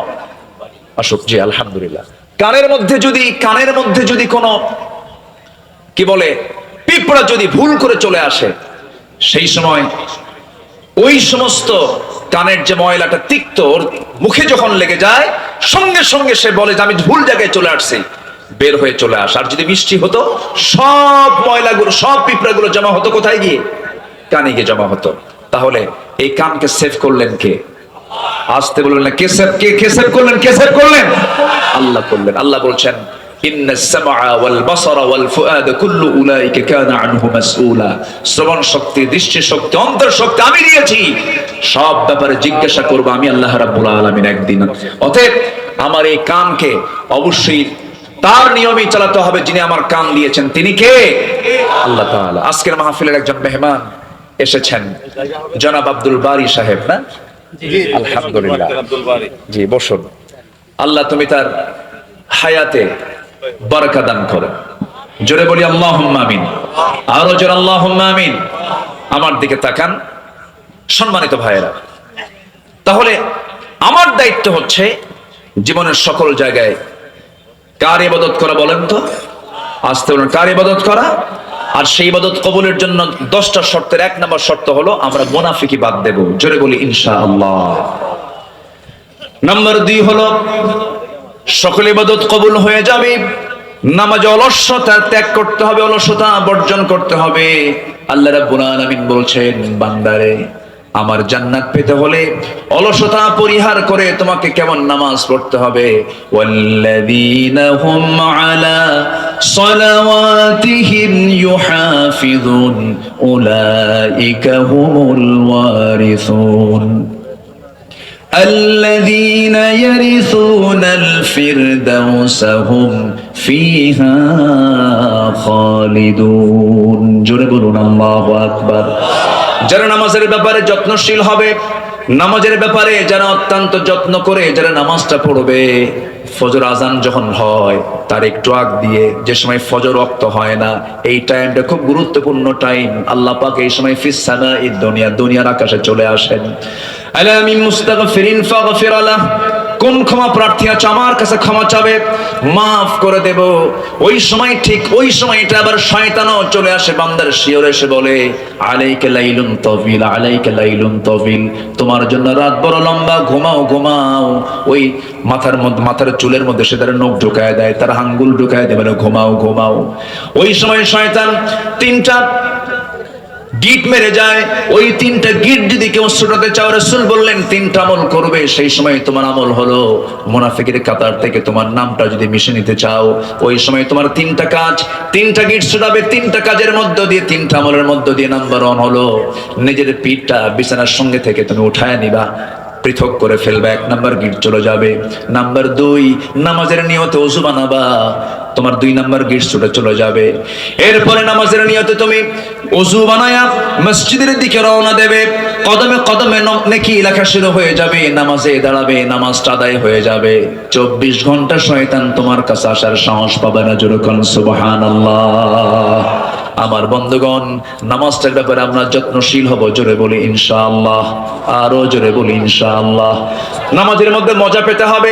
আসুক, জি আলহামদুলিল্লাহ, কানের মধ্যে যদি কোনো কি বলে পিঁপড়া যদি ভুল করে চলে আসে, সেই সময় ওই সমস্ত কানের যে ময়লাটা তিক্ত, ওর মুখে যখন লেগে যায়, সঙ্গে সঙ্গে সে বলে যে আমি ভুল জায়গায় চলে আসছি, বের হয়ে চলে আস। আর যদি মিষ্টি হতো, সব ময়লাগুলো, সব পিঁপড়াগুলো জমা হতো কোথায় গিয়ে? কানে গিয়ে জমা হতো। তাহলে এই কানকে সেভ করলেন কে? আসতে বললেন না, কে সেভ করলেন? কে সেভ করলেন? আল্লাহ করলেন। আল্লাহ বলছেন ইন্নাস সামআ ওয়াল বাসারা ওয়াল ফুআদ কুল্লু উলাইকা কানা আনহু মাসউলা। শ্রবণ শক্তি, দৃষ্টি শক্তি, অন্তর শক্তি আমি দিয়েছি, সব ব্যাপারে জিজ্ঞাসা করব আমি আল্লাহ রাব্বুল আলামিন একদিন। অতএব আমার এই কানকে অবশ্যই তার নিয়মেই চালাতে হবে যিনি আমার কান দিয়েছেন। তিনি কে? আল্লাহ তাআলা। আজকের মাহফিলের একজন মেহমান এসেছেন, জনাব আব্দুল বারী সাহেব, না? আলহামদুলিল্লাহ। জি বসুন। আল্লাহ তুমি তার হায়াতে বারাকা দান করো। জোরে বলি আল্লাহুম্মা আমিন। আরো জোরে আল্লাহুম্মা আমিন। আমার দিকে তাকান সম্মানিত ভাইয়েরা। তাহলে আমার দায়িত্ব হচ্ছে জীবনের সকল জায়গায় কার ইবাদত করা বলেন তো? আসতে বলুন, কার ইবাদত করা? আর সেই ইবাদত কবুলের জন্য 10টা শর্তের 1 নম্বর শর্ত হলো আমরা মুনাফিকি বাদ দেব। জোরে বলি ইনশাআল্লাহ। নাম্বার 2 হলো সকল ইবাদত কবুল হয়ে যাবে, নামাজে অলসতা ত্যাগ করতে হবে, অলসতা বর্জন করতে হবে। আল্লাহ রাব্বুল আলামিন বলছেন, বান্দারে আমার জান্নাত পেতে হলে অলসতা পরিহার করে তোমাকে কেমন নামাজ পড়তে হবে? ওয়াল্লাযীনা হুম আলা সালাওয়াতিহিম ইউহাফিযুন উলাইকা হুমুল ওয়ারিসুন الذين يرثون الفردوس هم فيها خالدون। জোরে বলুন আল্লাহু আকবার। যারা নামাজের ব্যাপারে যত্নশীল হবে, নামাজের ব্যাপারে যারা অত্যন্ত যত্ন করে যারা নামাজটা পড়বে, ফজর আজান যখন হয় তার একটু আগ দিয়ে, যে সময় ফজর ওয়াক্ত হয় না, এই টাইমটা খুব গুরুত্বপূর্ণ টাইম। আল্লাহ পাক এই সময় ফিস সামাঈদ দুনিয়া, দুনিয়ার আকাশে চলে আসেন। আলা মিন মুস্তাগফিরিন ফাগফির লাহ কোন ক্ষমা প্রার্থী আছে আমার কাছে ক্ষমা চাবে, মাফ করে দেব। ওই সময় ঠিক ওই সময়টা আবার শয়তানও চলে আসে বান্দার শিয়রে, এসে বলে আলাইকা লাইলুন তাওয়িল, আলাইকা লাইলুন তাওয়িল, তোমার জন্য রাত বড় লম্বা, ঘুমাও ঘুমাও। ওই মাথার চুলের মধ্যে সে তার নখ ঢুকায় দেয়, তার আঙ্গুল ঢুকায় দেয়, বলে ঘুমাও ঘুমাও। ওই সময় শয়তান তিনটা গিট মেরে যায়। ওই তিনটা গিট যদি কেউ ছুটাতে চাও, রাসূল বললেন তিনটা আমল করবে, সেই সময় তোমার আমল হলো মুনাফিকের কাতার থেকে তোমার নামটা যদি মিশে নিতে চাও, ওই সময় তোমার তিনটা কাজ, তিনটা গিট ছুটাবে, তিনটা কাজের মধ্য দিয়ে, তিনটা আমলের মধ্য দিয়ে নাম্বার 1 হলো নিজের পিঠটা বিছানার সঙ্গে থেকে তুমি উঠায় নিবা, পৃথক করে ফেলবে, 1 নাম্বার গিট চলে যাবে। নাম্বার 2, নামাজের নিয়তে ওযু বানাবা, তোমার 2 নাম্বার গিট ছুটে চলে যাবে। এরপরে নামাজের নিয়তে তুমি ওযু বানায়া মসজিদের দিকে রওনা দেবে, কদমে কদমে নেকি লেখা শুরু হয়ে যাবে, নামাজে দাঁড়াবে, নামাজটা আদায় হয়ে যাবে। 24 ঘন্টা শয়তান তোমার কাছে আসার সাহস পাবে না। জোরে কোন সুবহানাল্লাহ। আমার বন্ধুগণ, নামাজটার ব্যাপারে আমরা যত্নশীল হব, জোরে বলি ইনশাআল্লাহ, আরো জোরে বলি ইনশাআল্লাহ। নামাজের মধ্যে মজা পেতে হবে।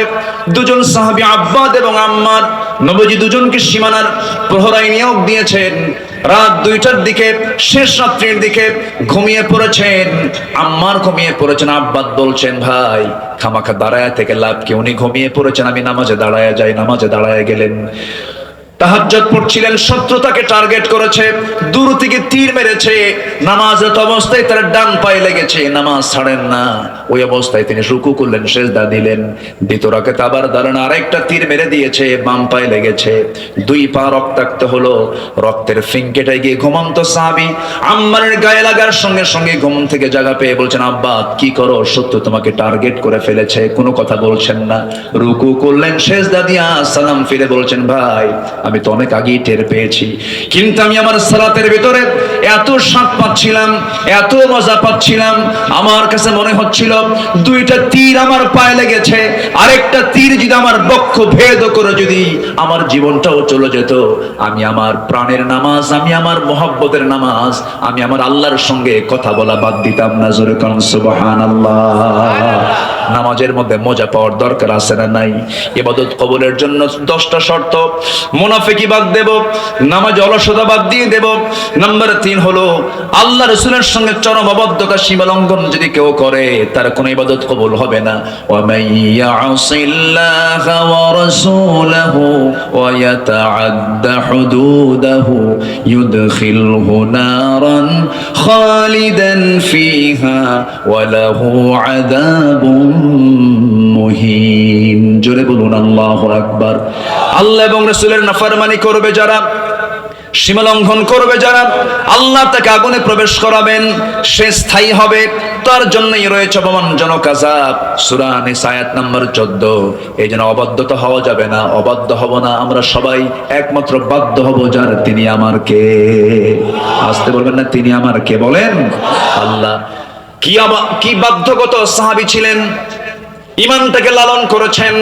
দুজন সাহাবী আব্বাদ এবং আম্মার, নবীজি দুজনকে সীমানার প্রহরায় নিয়োগ দিয়েছেন। রাত 2টার দিকে, শেষ রাত্রির দিকে ঘুমিয়ে পড়েছেন। আম্মার ঘুমিয়ে পড়েছেন, আব্বাদ বলছেন ভাই খামাখা দাঁড়ায় থেকে লাভ কি, উনি ঘুমিয়ে পড়েছেন, আমি নামাজে দাঁড়ায় যাই। নামাজে দাঁড়ায় গেলেন, তাহাজ্জুদ পড়ছিলেন, শত্রু তাকে টার্গেট করেছে, দূর থেকে তীর মেরেছে, নামাজরত অবস্থায় তার ডান পায়ে লেগেছে, নামাজ ছাড়েন না। ওই অবস্থায় তিনি রুকু করলেন, সিজদা দিলেন। দ্বিতীয় রাকাতে আবার দাঁড়ান, আরেকটা তীর মেরে দিয়েছে, বাম পায়ে লেগেছে, 2 পা রক্তাক্ত হলো। রক্তের ফিঙ্কেটায় গিয়ে ঘুমন্ত সাহাবী আম্মারের গায়ে লাগার সঙ্গে সঙ্গে ঘুম থেকে জাগা পেয়ে বলছেন আব্বা কি করো, শত্রু তোমাকে টার্গেট করে ফেলেছে। কোনো কথা বলছেন না, রুকু করলেন, সিজদা দিয়া সালাম ফিরে বলছেন ভাই আমি তো অনেক আগেই টের পেয়েছি, কিন্তু আমি আমার সালাতের ভিতরে এত স্বাদ পাচ্ছিলাম, এত মজা পাচ্ছিলাম, আমার কাছে মনে হচ্ছিল 2টা তীর আমার পায়ে লেগেছে, আরেকটা তীর যদি আমার বক্ষ ভেদ করে যদি আমার জীবনটাও চলে যেত, আমি আমার প্রাণের নামাজ, আমি আমার মহব্বতের নামাজ, আমি আমার আল্লাহর সঙ্গে কথা বলা বাদ দিতাম না। জোরে কোন সুবহানাল্লাহ। নামাজের মধ্যে মজা পাওয়ার দরকার আছে না নাই? ইবাদত কবুলের জন্য 10টা শর্ত। মুনাফিকি বাদ দেব, নামাজ অলসতা বাদ দিয়ে দেব। নাম্বার 3 হলো আল্লাহ রাসূলের সঙ্গে চরম অবাধ্যতা, সীমা লঙ্ঘন যদি কেউ করে তার কোনো ইবাদত কবুল হবে না। ওয়া মাইয়াসিল্লাহা ওয়া রাসূলাহু ওয়া ইয়াতাআদ্দা হুদুদাহু ইউদখিলহু নারান খালিদান ফিহা ওয়া লাহু আযাবুন মুহিন। জোরে বলুন আল্লাহু আকবার। আল্লাহ এবং রাসূলের নাফরমানি করবে যারা, সীমা লঙ্ঘন করবে যারা, আল্লাহ তাকে আগুনে প্রবেশ করাবেন, সে স্থায়ী হবে, তার জন্যই রয়েছে অপমানজনক আযাব। সূরা নিসা আয়াত নাম্বার 14। এই জন্য অবাধ্যতা হওয়া যাবে না, অবাধ্য হব না। আমরা সবাই একমাত্র বাধ্য হব যার, তিনি আমার কে। আসতে বলবেন না, তিনি আমার কে, বলেন আল্লাহ। কি বাধ্যগত সাহাবী ছিলেন, ঈমানটাকে লালন করেছেন।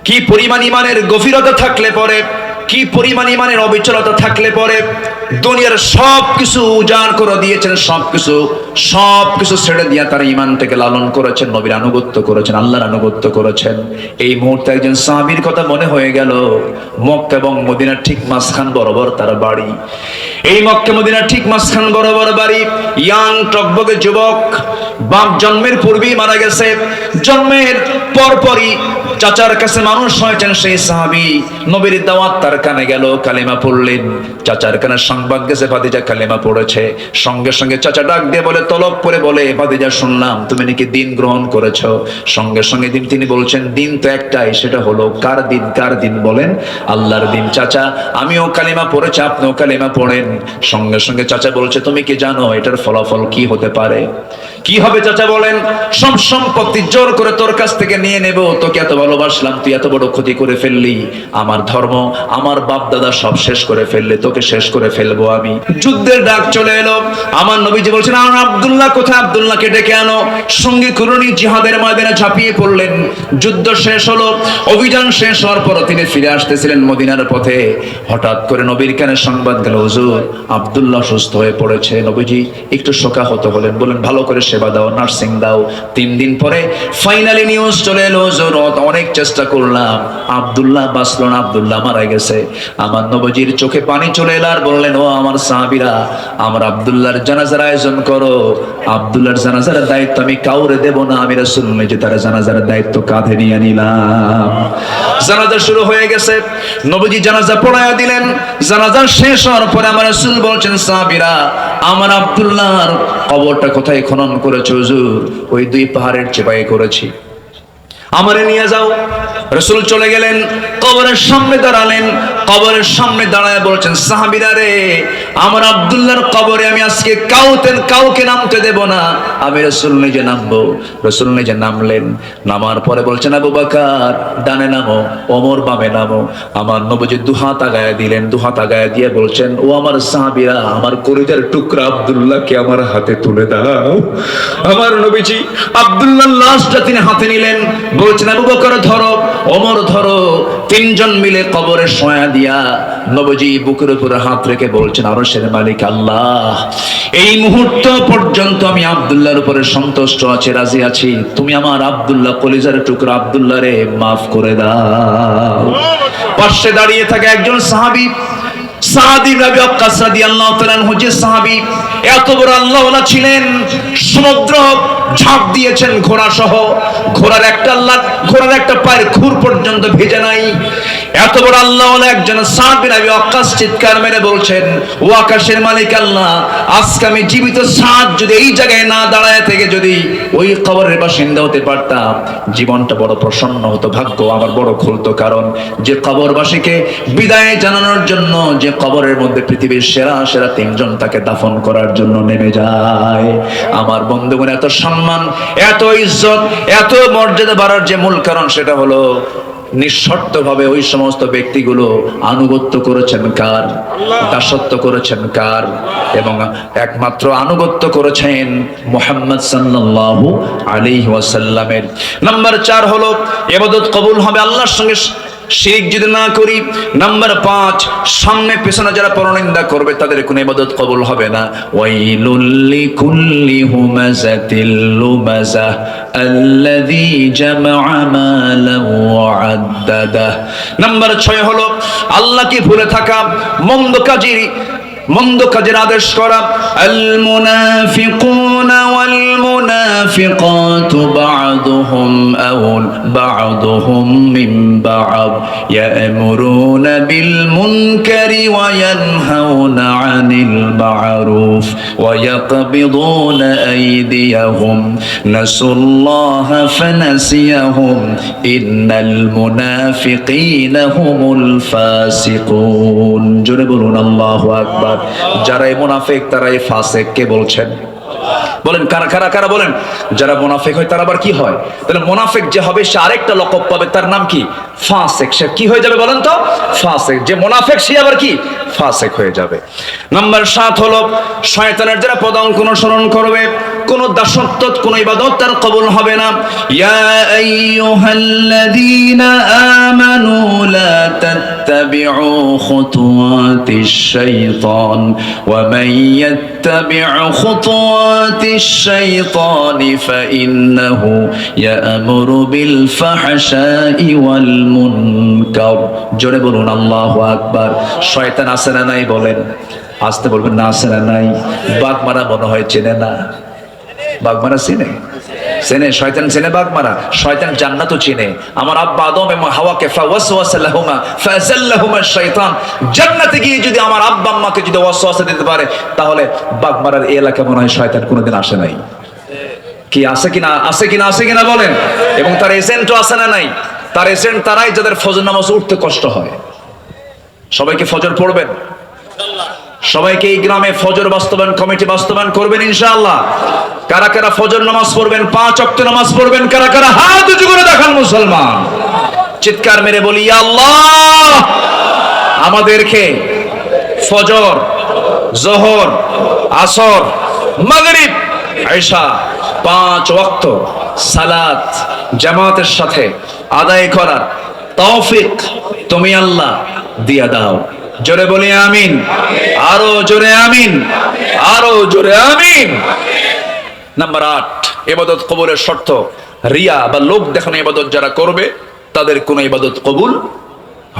কি পরিমাণ ঈমানের গভীরতা থাকলে পরে, কি পরিমাণ ঈমানের অবিচলতা থাকলে পরে দুনিয়ার সবকিছু উজাড় করে দিয়েছেন, সবকিছু ছেড়ে দিয়ে তার ঈমানটাকে লালন করেছেন, নবীর আনুগত্য করেছেন, আল্লাহর আনুগত্য করেছেন। এই মুহূর্তে একজন সাহাবীর কথা মনে হয়ে গেল। মক্কা এবং মদিনার ঠিক মাঝখান বরাবর তার বাড়ি। এই মক্কা মদিনার ঠিক মাঝখান বরাবর বাড়ি। ইয়াং টকবকে যুবক, বাপ জন্মের পূর্বেই মারা গেছে, জন্মের পরপরই চাচার কাছে মানুষ হয়েছেন সেই সাহাবী। নবীর দাওয়াত তার কানে গেল, কালেমা পড়লেন। চাচার কানে সংবাদ গেছে ভাতিজা কালেমা পড়েছে। সঙ্গে সঙ্গে চাচা ডাক দিয়ে বলে, তলব করে বলে, ভাতিজা শুনলাম তুমি নাকি দিন গ্রহণ করেছো। সঙ্গে সঙ্গে তিনি বলছেন দিন তো একটাই, সেটা হলো কার দিন? কার দিন বলেন? আল্লাহর দিন। চাচা আমিও কালেমা পড়েছি, আপনিও কালেমা পড়েন। সঙ্গে সঙ্গে চাচা বলছে, তুমি কি জানো এটার ফলাফল কি হতে পারে? কি হবে চাচা বলেন? সব সম্পত্তি জোর করে তোর কাছ থেকে নিয়ে নেব, তোকে এত ভালো ভালোবাসলাম, তুই এত বড় ক্ষতি করে ফেললি, আমার ধর্ম আমার বাপ দাদা সব শেষ করে ফেললে, তোকে শেষ করে ফেলবো আমি। যুদ্ধের ডাক চলে এলো, আমার নবীজি বলছেন আর আব্দুল্লাহ কোথায়, আব্দুল্লাহকে ডেকে আনো। সঙ্গে কুরনি জিহাদের ময়দানে ঝাঁপিয়ে পড়লেন। যুদ্ধ শেষ হলো, অভিযান শেষ হওয়ার পর তিনি ফিরে আসতেছিলেন মদিনার পথে, হঠাৎ করে নবীর কানে সংবাদ গেল, হুজুর আব্দুল্লাহ সুস্থ হয়ে পড়েছে। নবীজি একটু শোকাহত হলেন, বলেন ভালো করে সেবা দাও, নার্সিং দাও। 3 দিন পরে ফাইনালি নিউজ চলে এলো, হুজুর অনেক চেষ্টা করলাম, আব্দুল্লাহ বাঁচলো না, আব্দুল্লাহ মারা গেছে। আমার নবীজির চোখে পানি চলে এলো আর বললেন, ও আমার সাহাবীরা, আমার আব্দুল্লাহর জানাজার আয়োজন করো। আব্দুল্লাহর জানাজার দায়িত্ব আমি কাউরে দেব না, আমি রাসূল নিজে তার জানাজার দায়িত্ব কাঁধে নিয়ে নিলাম। জানাজা শুরু হয়ে গেছে, নবীজি জানাজা পড়ায়া দিলেন। জানাজা শেষ হওয়ার পরে আমার রাসূল বলছেন, সাহাবীরা আমার আব্দুল্লাহর কবরটা কোথায় খনন করেছো হুজুর? ওই 2 পাহাড়ের চেপাই করেছি, আমারে নিয়ে যাও। রাসূল চলে গেলেন, কবরের সামনে দাঁড়ালেন। কবরের সামনে দাঁড়ায় বলছেন, সাহাবীরা রে, আমার আব্দুল্লাহর কবরে আমি আজকে কাউকে নামতে দেব না, আমি রাসূল নিজে নামবো। রাসূল নিজে নামলেন। নামার পরে বলছেন, আবু বকর ডানে নামো, ওমর বামে নামো। আমার নবীজি দুহাত আগায় দিলেন। দুহাত আগায় দিয়ে বলছেন, ও আমার সাহাবীরা, আমার কলিজার টুকরা আব্দুল্লাহকে আমার হাতে তুলে দাও। আমার নবীজি আব্দুল্লাহর লাশটা তিনি হাতে নিলেন। বলছেন, আবু বকর ধরো, ওমর ধরো। 3 জন মিলে কবরে শোয়া দিয়া নবীজি বুকের উপরে হাত রেখে বলছেন, আরশের মালিক আল্লাহ, এই মুহূর্ত পর্যন্ত আমি আব্দুল্লাহর উপরে সন্তুষ্ট আছি, রাজি আছি, তুমি আমার আব্দুল্লাহ কলিজার টুকরা আব্দুল্লাহ রে মাফ করে দাও। পাশে দাঁড়িয়ে থাকে একজন সাহাবী, সাদ ইবনে আবি ওয়াক্কাস রাদিয়াল্লাহু তাআলা আনহু, যে সাহাবী এত বড় আল্লাহওয়ালা ছিলেন, সমুদ্র ঝাঁপ দিয়েছেন ঘোড়া সহ, ঘোড়ার একটা পায়ের খুর পর্যন্ত ভেজে নাই। এত বড় আল্লাহওয়ালা একজন সাদ বিন আবি ওয়াক্কাস চিৎকার মেরে বলছেন, ও আকাশের মালিক আল্লাহ, আজকে আমি জীবিত সাদ যদি এই জায়গায় না দাঁড়ায় থেকে যদি ওই কবরের বাসিন্দা হতে পারতাম, জীবনটা বড় প্রসন্ন হতো, ভাগ্য আমার বড় খুলতো। কারণ যে কবরবাসীকে বিদায় জানানোর জন্য যে কবরের মধ্যে পৃথিবীর সেরা 3 জন তাকে দাফন করার জন্য নেমে যায়। আমার বন্ধুগণ, এত সম্মান, এত ইজ্জত, এত মর্যাদা বাড়ার যে মূল কারণ সেটা হলো নিঃশর্তভাবে ওই সমস্ত ব্যক্তিগুলো আনুগত্য করেছেন কার? দাসত্ব করেছেন কার? এবং একমাত্র আনুগত্য করেছেন মুহাম্মদ সাল্লাল্লাহু আলাইহি ওয়াসাল্লামের। নাম্বার 4 হলো ইবাদত কবুল হবে আল্লাহর সঙ্গে শিরক যদি না করি। নাম্বার 5, সামনে পেছনে যারা পরনিন্দা করবে তাদের কোনো ইবাদত কবুল হবে না। ওয়াইলুল লিকুল্লি হুমাযাতিল লুমাযা আল্লাযী জামা'a মালান ওয়া আদ্দাদা। নাম্বার 6 হলো আল্লাহকে ভুলে থাকা, মন্দ কাজের আদেশ করা। আল মুনাফিকুনা ওয়াল মুনাফিকাতু বা'দুহুম মিন বা'দ ইয়া'মুরুনা বিল মুনকারি ওয়া ইয়ানহাউনা আনিল মা'রুফ ওয়া ইয়াকবিদুনা আইদিয়াহুম নাসুল্লাহা ফানাসিয়াহুম ইন্নাল মুনাফিকিনা হুমুল ফাসিকুন। জোরে বলুন আল্লাহু আকবার। যারা এই মুনাফিক তারাই ফাসিক। কে বলছেন? বলেন কারা বলেন। যারা মুনাফিক হয় তারা আবার কি হয়? তাহলে মুনাফিক যে হবে সে আরেকটা লকব পাবে, তার নাম কি? ফাসিক। সে কি হয়ে যাবে বলেন তো? ফাসিক। যে মুনাফিক সে আবার কি? ফাসিক হয়ে যাবে। নাম্বার 7 হলো শয়তানের যারা পদাঙ্ক অনুসরণ করবে, কোন দাসত্ব কোন ইবাদত তার কবুল হবে না। ইয়া আইয়ুহাল্লাযীনা আমানু লা তাত্তাবিউ খুতুওয়াতিশ শাইতান ওয়া মান ইয়াত্তাবিউ খুতুওয়াতিশ শাইতানি ফাইন্নাহু ইয়া'মুরু বিল ফাহশাই ওয়াল মুনকার। জোরে বলুন আল্লাহু আকবার। শয়তান আছে না নাই বলেন? আসতে বলবেন না, আছে না নাই? বাগমারা মনে হয় চেনে না। বাগমারা চেনে? শয়তান চেনে বাগমারা? শয়তান জান্নাতও চেনে। আমার আব্বা আদম এবং হাওয়াকে ফাওয়াসওয়াসা লাহুমা ফাযাল্লাহুমা শাইতান, জান্নাতে গিয়ে যদি আমার আব্বা আম্মাকে যদি ওয়াসওয়াসা দিতে পারে, তাহলে বাগমারার এই এলাকা মনে হয় শয়তান কোনোদিন আসে নাই। কি আছে কিনা বলেন? এবং তার এজেন্টও আছে না নাই? তার এজেন্ট তারাই যাদের ফজর নামাজ উঠতে কষ্ট হয়। সবাইকে ফজর পড়বেন, সবাইকে এই গ্রামে ফজর বাস্তবায়ন কমিটি বাস্তবায়ন করবেন ইনশাআল্লাহ। কারা কারা ফজর নামাজ পড়বেন, 5 ওয়াক্ত নামাজ পড়বেন, কারা কারা হাত উঁচু করে দেখান মুসলমান। চিৎকার মেরে বলি, ইয়া আল্লাহ, আমাদেরকে ফজর, জোহর, আসর, মাগরিব, ঈশা 5 ওয়াক্ত সালাত জামাতের সাথে আদায় করার তৌফিক তুমি আল্লাহ দিয়া দাও। জোরে বলি আমিন, আরো জোরে আমিন, আরো জোরে আমিন। নাম্বার 8, ইবাদত কবুলের শর্ত, রিয়া বা লোক দেখানো ইবাদত যারা করবে তাদের কোনো ইবাদত কবুল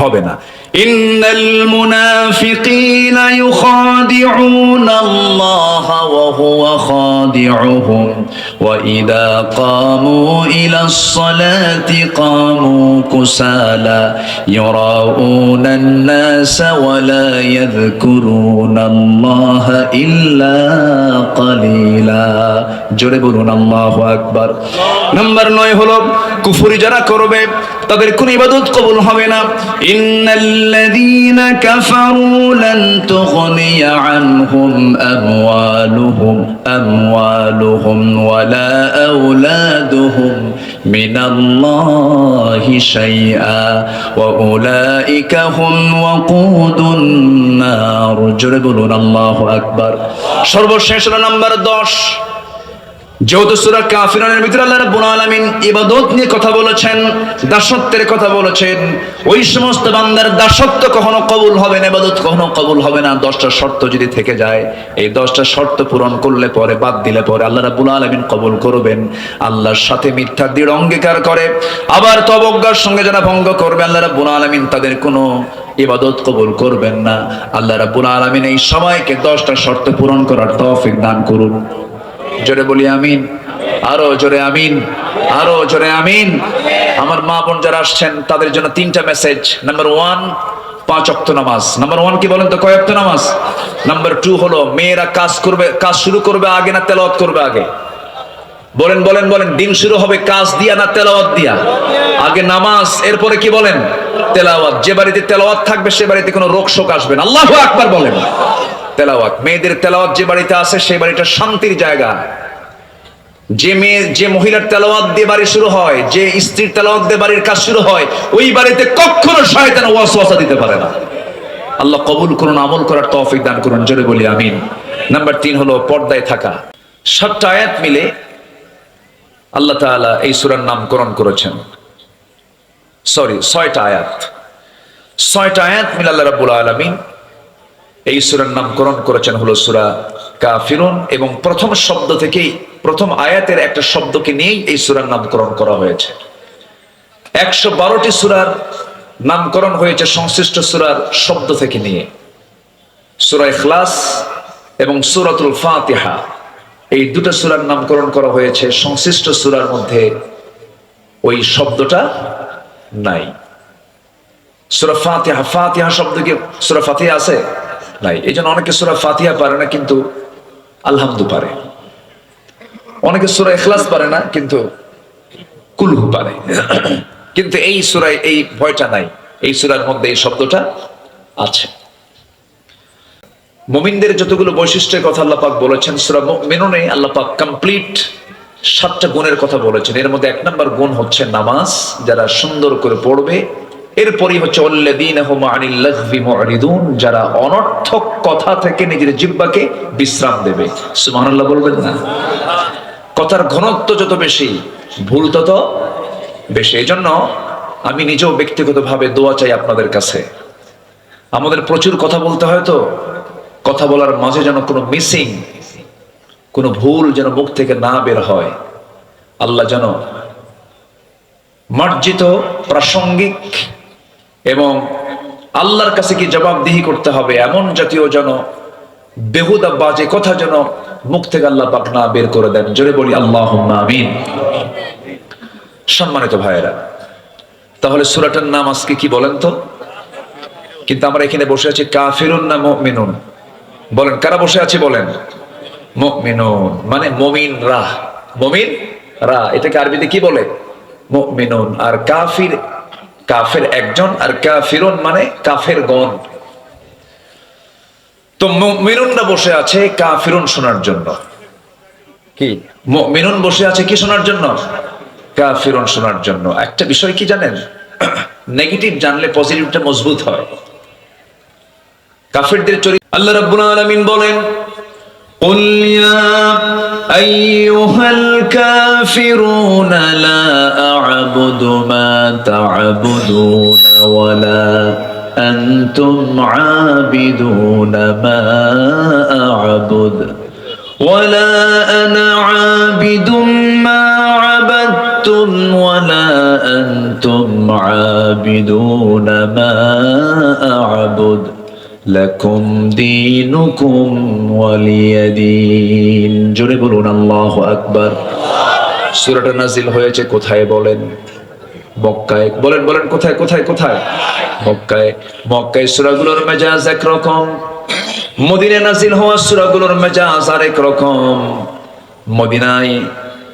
হবে না। ইন্নাল মুনাফিকিনা ইউখাদিউনা আল্লাহ ওয়া হুয়া খাদিউহুম ওয়া ইযা কামু ইলাস সালাতি কামু কুসালা ইউরাউনা আন-নাসা ওয়া লা ইয়াযকুরুনা আল্লাহ ইল্লা কালিলা। জোরে বলুন আল্লাহু আকবার। নাম্বার 9 হলো কুফরি যারা করবে তাদের কোনো ইবাদত কবুল হবে না। ইন্নাল্লাযীনা কাফারু লান তুগনিয়া আনহুম আমওয়ালুহুম ওয়ালা আওলাদুহুম মিনাল্লাহি শাইআ ওয়া উলাইকা হুম ওয়াকুদুন নার। জোরে বলুন আল্লাহু আকবার। সর্বশেষ হলো নাম্বার 10, যেহেতু সূরা কাফিরুনের ভিতরে আল্লাহ রাব্বুল আলামিন ইবাদত নিয়ে কথা বলেছেন, দাসত্বের কথা বলেছেন, ওই সমস্ত বান্দার দাসত্ব কখনো কবুল হবে না, ইবাদত কখনো কবুল হবে না। 10টা শর্ত যদি থেকে যায়, এই 10টা শর্ত পূরণ করলে পরে, বাদ দিলে পরে আল্লাহ রাব্বুল আলামিন কবুল করবেন। আল্লাহর সাথে মিথ্যা দৃঢ় অঙ্গীকার করে আবার তবজ্ঞার সঙ্গে যারা ভঙ্গ করবে, আল্লাহ রাব্বুল আলামিন তাদের কোনো ইবাদত কবুল করবেন না। আল্লাহ রাব্বুল আলামিন এই সবাইকে 10টা শর্ত পূরণ করার তৌফিক দান করুন। জোরে বলি আমিন, আরো জোরে আমিন, আরো জোরে আমিন। আমার মা বোন যারা আসছেন তাদের জন্য 3টা মেসেজ। নাম্বার 1, 5 ওয়াক্ত নামাজ। নাম্বার 1 কি বলেন তো, কয় ওয়াক্ত নামাজ? নাম্বার 2 হলো মেয়েরা কাজ শুরু করবে আগে না তেলাওয়াত করবে আগে? বলেন বলেন বলেন। দিন শুরু হবে কাজ দিয়া না তেলাওয়াত দিয়া? আগে নামাজ, এরপরে কি বলেন? তেলাওয়াত। যে বাড়িতে তেলাওয়াত থাকবে সে বাড়িতে কোনো রোগ শোক আসবে না। আল্লাহু আকবার বলেন। তেলাওয়াত, মেয়েদের তেলাওয়াত যে বাড়িতে আছে সেই বাড়িটা শান্তির জায়গা। যে মহিলার তেলাওয়াত দিয়ে বাড়ি শুরু হয়, যে স্ত্রীর তেলাওয়াত দিয়ে বাড়ির কাজ শুরু হয়, ওই বাড়িতে কখনো শয়তান ওয়াসওয়াসা দিতে পারে না। আল্লাহ কবুল করুন, আমল করার তৌফিক দান করুন। জোরে বলি আমিন। নাম্বার 3 হলো পর্দায় থাকা। 7টা আয়াত মিলে আল্লাহ তাআলা এই সূরার নামকরণ করেছেন। 6টা আয়াত। 6টা আয়াত মিলে আল্লাহ রাব্বুল আলামিন এই সূরার নামকরণ করেছেন হলো সূরা কাফিরুন, এবং প্রথম শব্দ থেকেই, প্রথম আয়াতের একটা শব্দকে নিয়েই এই সূরার নামকরণ করা হয়েছে। 112টি সূরার নামকরণ হয়েছে সংশ্লিষ্ট সূরার শব্দ থেকে নিয়ে। সূরা ইখলাস এবং সূরাতুল ফাতিহা, এই 2টা সূরার নামকরণ করা হয়েছে, সংশ্লিষ্ট সূরার মধ্যে ওই শব্দটা নাই। সূরা ফাতিহা, ফাতিহা শব্দ কি সূরা ফাতিহা আছে? নাই। এই জন্য অনেকে সূরা ফাতিহা পারে না কিন্তু আলহামদু পারে, অনেকে সূরা ইখলাস পারে না কিন্তু কুলহু পারে। কিন্তু এই সূরায় এই ভয়টা নাই, এই সূরার মধ্যে এই শব্দটা আছে। মুমিনদের যতগুলো বৈশিষ্ট্যের কথা আল্লাহ পাক বলেছেন, সূরা মুমিনুনে আল্লাহ পাক কমপ্লিট 7টা গুণের কথা বলেছেন। এর মধ্যে 1 নম্বর গুণ হচ্ছে নামাজ, যারা সুন্দর করে পড়বে। এরপরই হচ্ছে আল্লাযীনা হুম আনিল লাগভি মুরিদুন, যারা অনর্থক কথা থেকে নিজের জিহ্বাকে বিশ্রাম দেবে। সুবহানাল্লাহ বলবেন না? কথার ঘনত্ব যত বেশি, ভুল তত বেশি। এই জন্য আমি নিজেও ব্যক্তিগতভাবে দোয়া চাই আপনাদের কাছে। আমাদের প্রচুর কথা বলতে হয়, তো কথা বলার মাঝে যেন কোনো মিসিং, কোনো ভুল যেন মুখ থেকে না বের হয়। আল্লাহ যেন মার্জিত, প্রাসঙ্গিক এবং আল্লাহর কাছে কি জবাবদিহি করতে হবে এমন জাতীয় যেন বেহুদা বাজে কথা যেন মুখ থেকে আল্লাহ পাক না বের করে দেন। জোরে বলি আল্লাহুম্মা আমিন। সম্মানিত ভাইয়েরা, তাহলে সূরাটার নাম আজকে কি বলেন তো? কিন্তু আমরা এখানে বসে আছি কাফিরুন না মুমিনুন? বলেন, কারা বসে আছে বলেন? মুমিনুন, মানে মুমিনরা। মুমিনরা, এটাকে আরবিতে কি বলে? মুমিনুন। আর কাফির, কাফের একজন, আর কাফিরুন মানে কাফের গণ। তো মুমিনুনরা বসে আছে কাফিরুন শোনার জন্য। কি মুমিনুন বসে আছে কি শোনার জন্য? কাফিরুন শোনার জন্য। একটা বিষয় কি জানেন? নেগেটিভ জানলে পজিটিভটা মজবুত হয়। কাফেরদের চরিত্র আল্লাহ রাব্বুল আলামিন বলেন, قل يا أيها الكافرون لا أعبد ما تعبدون ولا أنتم عابدون ما أعبد ولا أنا عابد ما عبدتم ولا أنتم عابدون ما أعبد لكم دينكم ولي دين। জোরে বলুন আল্লাহু আকবার। সূরাটা নাযিল হয়েছে কোথায় বলেন? মক্কায়। বলেন বলেন কোথায় কোথায় কোথায়? মক্কায়। মক্কায় সূরাগুলোর মেজাজ একরকম, মদিনায় নাযিল হওয়া সূরাগুলোর মেজাজ আরেক রকম। মদিনায়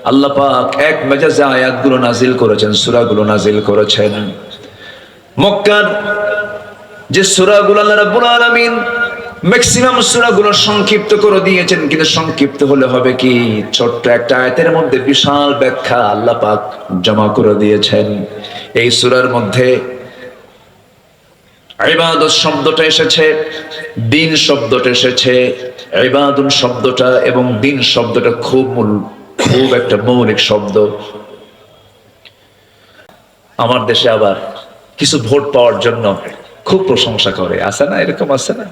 আল্লাহ পাক এক মেজাজে আয়াতগুলো নাযিল করেছেন, সূরাগুলো নাযিল করেছেন। মক্কার যে সূরাগুলো আল্লাহ রাব্বুল আলামিন ম্যাক্সিমাম সূরাগুলো সংক্ষিপ্ত করে দিয়েছেন, কিন্তু সংক্ষিপ্ত হলে হবে কি, ছোট্ট একটা আয়াতের মধ্যে বিশাল ব্যাখ্যা আল্লাহ পাক জমা করে দিয়েছেন। এই সূরার মধ্যে ইবাদত শব্দটা এসেছে, দিন শব্দটা এসেছে। ইবাদুন শব্দটা এবং দিন শব্দটা খুব একটা মৌলিক শব্দ। আমার দেশে আবার কিছু ভোট পাওয়ার জন্য খুব প্রশংসা করে, আছে না? এরকম আছে না?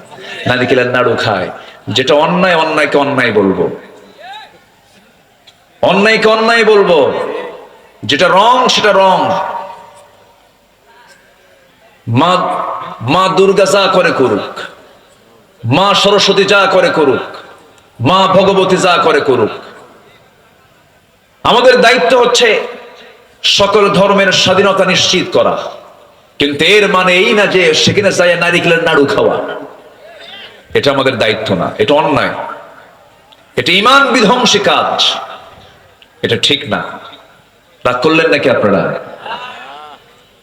নারিকেলের নাড়ু খায়। যেটা অন্যায়, অন্যায়কে অন্যায় বলবো, অন্যায়কে অন্যায় বলবো, যেটা রং সেটা রং। মা দুর্গা যা করে করুক, মা সরস্বতী যা করে করুক, মা ভগবতী যা করে করুক, আমাদের দায়িত্ব হচ্ছে সকল ধর্মের স্বাধীনতা নিশ্চিত করা। কিন্তু এর মানে এই না যে সেখানে যাই নারিকেলের নাড়ু খাওয়া। এটা আমাদের দায়িত্ব না, এটা অন্যায়, এটা ঈমান বিধ্বংসী কাজ, এটা ঠিক না। রাগ করলেন নাকি আপনারা?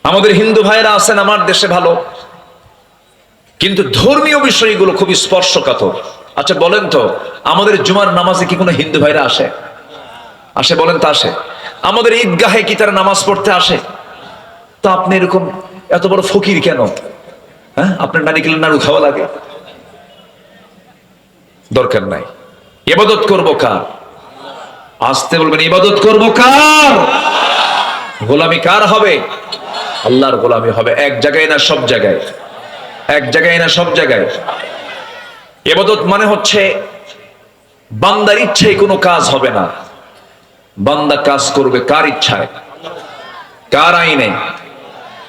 আমাদের হিন্দু ভাইরা আছেন আমার দেশে ভালো, কিন্তু ধর্মীয় বিষয়গুলো খুব স্পর্শকাতর। আচ্ছা বলেন তো, আমাদের জুমার নামাজে কি কোনো হিন্দু ভাইরা আসে? আসে বলেন তো? আসে। আমাদের ঈদগাহে কি তারা নামাজ পড়তে আসে? তো আপনি এরকম এত বড় ফকির কেন? হ্যাঁ, আপনার নারিকেলের নাড়ু খাওয়া লাগে? দরকার নাই। ইবাদত করবো কার? আসতে বলবেন, ইবাদত করবো কার? গোলামি কার হবে? আল্লাহর গোলামি হবে। এক জায়গায় না সব জায়গায়? এক জায়গায় না সব জায়গায়? ইবাদত মানে হচ্ছে বান্দার ইচ্ছায় কোনো কাজ হবে না। বান্দা কাজ করবে কার ইচ্ছায়, কার আইনে,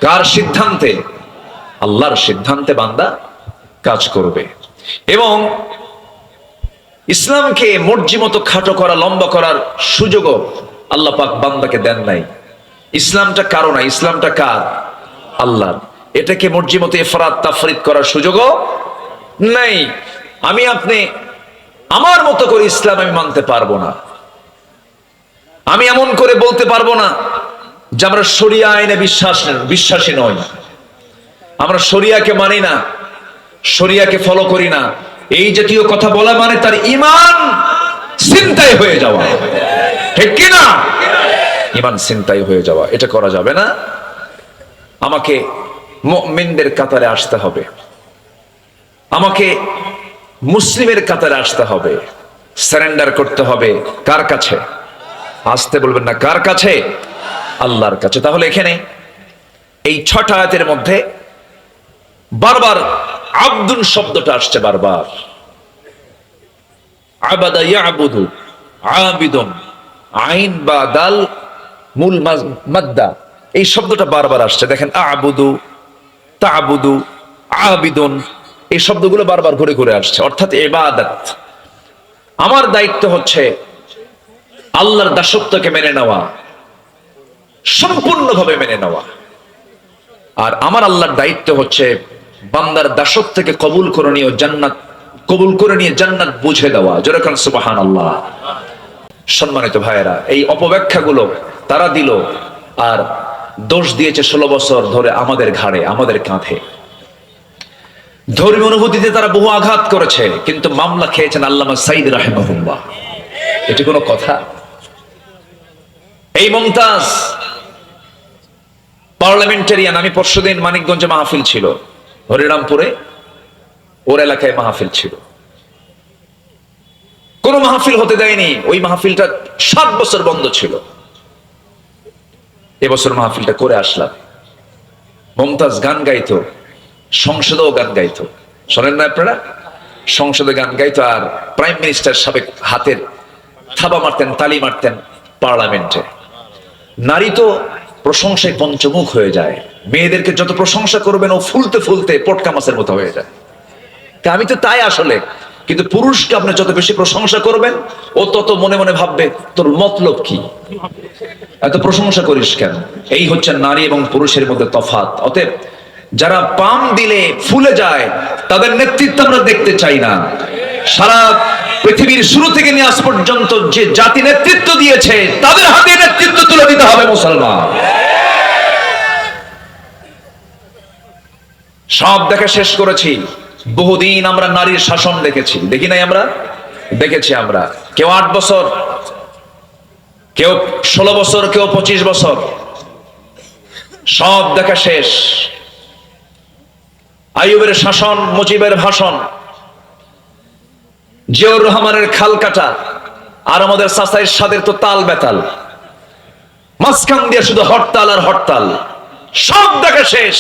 কার সিদ্ধান্তে? আল্লাহর সিদ্ধান্তে বান্দা কাজ করবে। এবং ইসলামকে মর্জি মতো খাটো করা, লম্বা করার সুযোগও আল্লাহ পাক বান্দাকে দেন নাই। ইসলামটা কারো না, ইসলামটা কার? আল্লাহর। এটাকে মর্জি মতো ইফরাত তাফরিদ করার সুযোগও নাই। আমি আপনি আমার মতো করে ইসলাম আমি মানতে পারবো না। আমি এমন করে বলতে পারবো না যে আমরা শরিয়া আইনে বিশ্বাসী নই, আমরা শরিয়াকে মানি না, শরিয়াকে ফলো করি না। এই জাতীয় কথা বলা মানে তার ঈমান ছিনতাই হয়ে যাওয়া, ঠিক কি না? ঈমান ছিনতাই হয়ে যাওয়া, এটা করা যাবে না। আমাকে মুমিনদের কাতারে আসতে হবে, আমাকে মুসলিমের কাতারে আসতে হবে, সারেন্ডার করতে হবে। কার কাছে? আসতে বলবেন না, কার কাছে? আল্লাহর কাছে। তাহলে এখানে এই 6টা আয়াতের মধ্যে বারবার আব্দুন শব্দটা আসছে, বারবার। আবাদা ইয়াবুদু, আবিদুন, আইন বা দাল মূল মাদ্দা, এই শব্দটা বারবার আসছে। দেখেন, আবুদু, তাবুদু, আবিদুন, এই শব্দগুলো বারবার ঘুরে ঘুরে আসছে, অর্থাৎ ইবাদত। আমার দায়িত্ব হচ্ছে আল্লাহর দাসত্বকে মেনে নেওয়া, সম্পূর্ণভাবে মেনে নেওয়া। আর আমার আল্লাহর দায়িত্ব হচ্ছে বান্দার দাসত্বকে কবুল করে নিয়ে জান্নাত, কবুল করে নিয়ে জান্নাত বুঝে দেওয়া। যেরকম সুবহানাল্লাহ। সম্মানিত ভাইয়েরা, এই অপব্যাখ্যাগুলো তারা দিল আর দোষ দিয়েছে 16 বছর ধরে আমাদের ঘাড়ে, আমাদের কাঁধে। ধর্মীয় অনুভূতিতে তারা বহু আঘাত করেছে, কিন্তু মামলা খেয়েছেন আল্লামা সাঈদ রাহিমাহুল্লাহ। এটি কোনো কথা? এই মুমতাজ পার্লামেন্টারিয়ান। আমি পরশুদিন মানিকগঞ্জে মাহফিল ছিল, হরিরামপুরে ওর এলাকায় মাহফিল ছিল। কোন মাহফিল হতে দেয়নি, ওই মাহফিলটা 7 বছর বন্ধ ছিল। এবছর মাহফিলটা করে আসলাম। মমতাজ গান গাইতো, সংসদেও গান গাইতো, শোনেন না আপনারা? সংসদে গান গাইতো, আর প্রাইম মিনিস্টার সাবেক হাতের থাবা মারতেন, তালি মারতেন পার্লামেন্টে। নারী তো প্রশংসায় পঞ্চমুখ হয়ে যায়, মেয়েদেরকে যত প্রশংসা করবেন ও ফুলতে ফুলতে পটকা মাছের মতো হয়ে যায়। তা আমি তো তাই আসলে, কিন্তু পুরুষকে আপনি যত বেশি প্রশংসা করবেন ও তত মনে মনে ভাববে তোর মতলব কি, এত প্রশংসা করিস কেন। এই হচ্ছে নারী এবং পুরুষের মধ্যে তফাৎ। অতএব যারা পাম দিলে ফুলে যায় তাদের নেতৃত্ব আমরা দেখতে চাই না। সারা পৃথিবীর শুরু থেকে নিয়ে আজ পর্যন্ত যে জাতি নেতৃত্ব দিয়েছে তাদের হাতে নেতৃত্ব তুলে দিতে হবে মুসলমান। সব দেখে শেষ করেছি। বহুদিন আমরা নারীর শাসন দেখেছি, দেখি নাই? আমরা দেখেছি। আমরা কেউ 8 বছর, কেউ 16 বছর, কেউ 25 বছর, সব দেখা শেষ। আইয়ুবের শাসন, মুজিবের ভাষণ, জিয়াউর রহমানের খাল কাটা, আর আমাদের চাচা এরশাদের তো তাল বেতাল, মাঝখান দিয়ে শুধু হরতাল আর হরতাল। সব দেখা শেষ।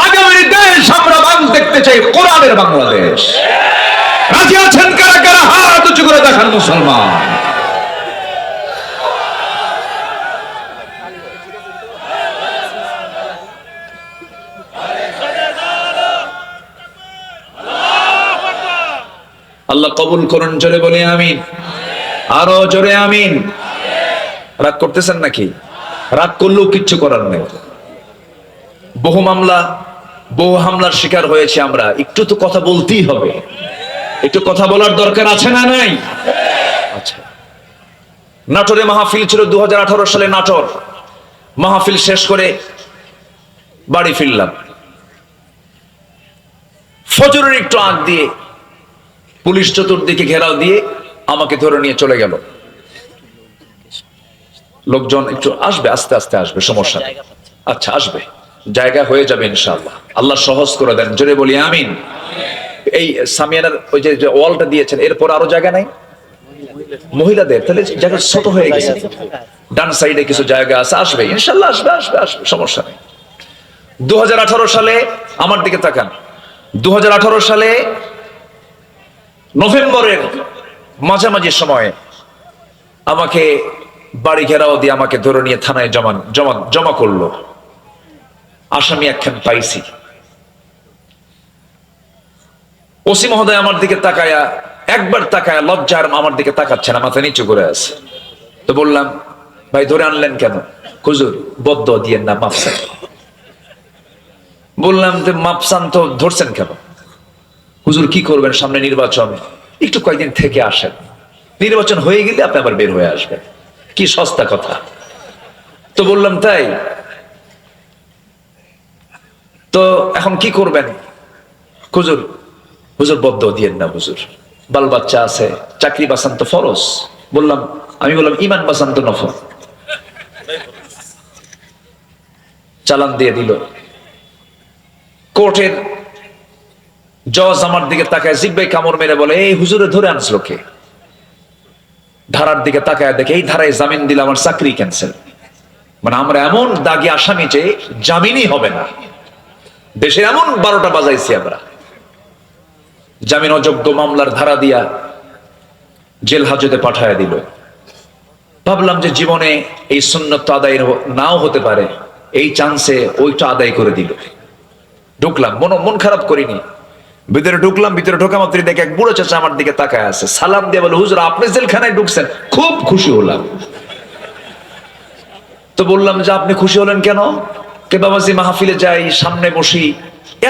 আগামী দেশ আমরা দেখতে চাই কোরআনের বাংলাদেশ। রাজি আছেন কারা কারা? হাত উঁচু করে দেখান মুসলমান। আল্লাহ কবুল করুন, জোরে বলি আমিন। আরো জোরে আমিন। রাগ করতেছেন নাকি? রাগ করলেও কিচ্ছু করার নেই। বহু মামলা, বহু হামলার শিকার হয়েছে আমরা, একটু তো কথা বলতেই হবে, একটু কথা বলার দরকার আছে না নাই? আচ্ছা, নাটোরে মাহফিল ছিল 2018 সালে। নাটোর মাহফিল শেষ করে বাড়ি ফিরলাম। ফজরের একটু আগ দিয়ে পুলিশ চতুর্দিকে ঘেরাও দিয়ে আমাকে ধরে নিয়ে চলে গেল। লোকজন একটু আসবে, আস্তে আস্তে আসবে, সমস্যা নেই। আচ্ছা, আসবে, জায়গা হয়ে যাবে ইনশাআল্লাহ। আল্লাহ সহজ করে দেন, জোরে বলি আমিন। এই সামিয়ানার ওই যে ওয়ালটা দিয়েছেন, এরপর আরো জায়গা নাই মহিলাদের, তাহলে জায়গা ছোট হয়ে গেছে। ডান সাইডে কিছু জায়গা আছে, আসবে ইনশাআল্লাহ, আসবে আসবে আসবে, সমস্যা নেই। 2018 সালে আমার দিকে তাকান। 2018 সালে নভেম্বরের মাঝামাঝি সময়ে আমাকে বাড়ি ঘেরাও দিয়ে আমাকে ধরে নিয়ে থানায় জমা করলো। আসামি একখান পাইছি। ওসি মহোদয় আমার দিকে তাকায়া, একবার তাকায়া লজ্জার আমার দিকে তাকাচ্ছে না, মাথা নিচু করে আছে। তো বললাম, ভাই ধরে আনলেন কেন? হুজুর বদ্দুয়া দিয়েন না, মাফ চান। বললাম যে মাফ চান তো ধরছেন কেন? হুজুর কি করবেন, সামনে নির্বাচন, একটু কয়েকদিন থেকে আসেন, নির্বাচন হয়ে গেলে আপনি আবার বের হয়ে আসবেন। কি সস্তা কথা। তো বললাম তাই, তো এখন কি করবেন? হুজুর হুজুর বদ্দুয়া দিয়েন না হুজুর, বাল বাচ্চা আছে, চাকরি বাঁচান তো ফরজ। আমি বললাম ইমান বাঁচান তো নফল। চালান দিয়ে দিল। কোর্টের জজ আমার দিকে তাকায় জিব্বায় কামড় মেরে বলে, এই হুজুরে ধরে আনছিল কে? ধারার দিকে তাকায় দেখে এই ধারায় জামিন দিলে আমার চাকরি ক্যান্সেল। মানে আমরা এমন দাগি আসামি যে জামিনই হবে না। দেশে এমন 12টা বাজাইছি আমরা। জামিন অযোগ্য মামলার ধারা দিয়া জেল হাজতে পাঠায় দিল। ভাবলাম যে জীবনে এই সুন্নত আদায় নাও হতে পারে, এই চান্সে ওইটা আদায় করে দিল। ঢুকলাম, মন খারাপ করিনি। ভিতরে ঢুকলাম, ভিতরে ঢোকা মাত্রই দেখে এক বুড়ো চাচা আমার দিকে তাকায় আছে। সালাম দিয়ে বলে, হুজুর আপনি জেলখানায় ঢুকছেন? খুব খুশি হলাম। তো বললাম যে আপনি খুশি হলেন কেন? কে বাবাজি মাহফিলে যাই, সামনে বসি,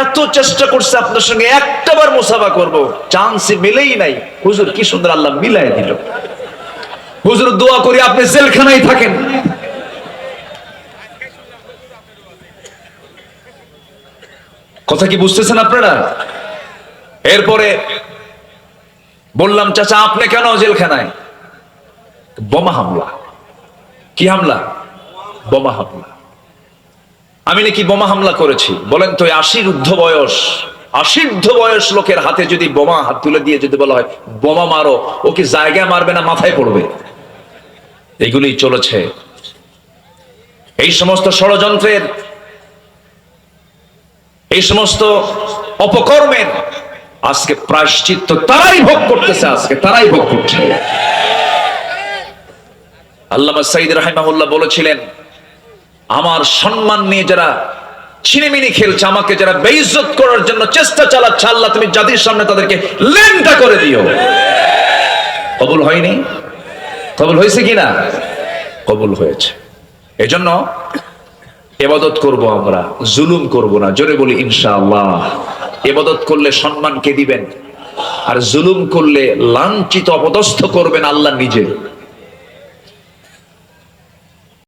এত চেষ্টা করছে আপনার সঙ্গে একটাবার মুসাফা করব, চান্স মিলেই নাই। হুজুর কি সুন্দর আল্লাহ মিলাই দিল। হুজুর দোয়া করি আপনি জেলখানায় থাকেন। কথা কি বুঝতেছেন আপনারা? এরপরে বললাম, চাচা আপনি কেন জেলখানায়? বোমা হামলা। কি হামলা? বোমা হামলা। আমি নাকি বোমা হামলা করেছি। বলেন তো 80 বয়স লোকের হাতে যদি বোমা হাত তুলে দিয়ে যদি বলা হয় বোমা মারো, ও কি জায়গায় মারবে না মাথায় পড়বে? এগুলি চলেছে। এই সমস্ত ষড়যন্ত্রের, এই সমস্ত অপকর্মের আজকে প্রায়শ্চিত্ত তারাই ভোগ করতেছে, আজকে তারাই ভোগ করছে। আল্লামা সাঈদ রাহিমাহুল্লাহ বলেছিলেন, আমার সম্মান নিয়ে যারা ছিনিমিনি খেলছে, আমাকে যারা বেইজ্জত করার জন্য চেষ্টা চালাচ্ছে, আল্লাহ তুমি জাতির সামনে তাদেরকে ল্যাংটা করে দিও। কবুল হয়নি? কবুল হয়েছে কিনা? কবুল হয়েছে। এজন্য ইবাদত করব, আমরা জুলুম করব না। জোরে বলি ইনশাআল্লাহ। ইবাদত করলে সম্মান কে দিবেন? আর জুলুম করলে লাঞ্ছিত অপদস্থ করবেন আল্লাহ নিজে।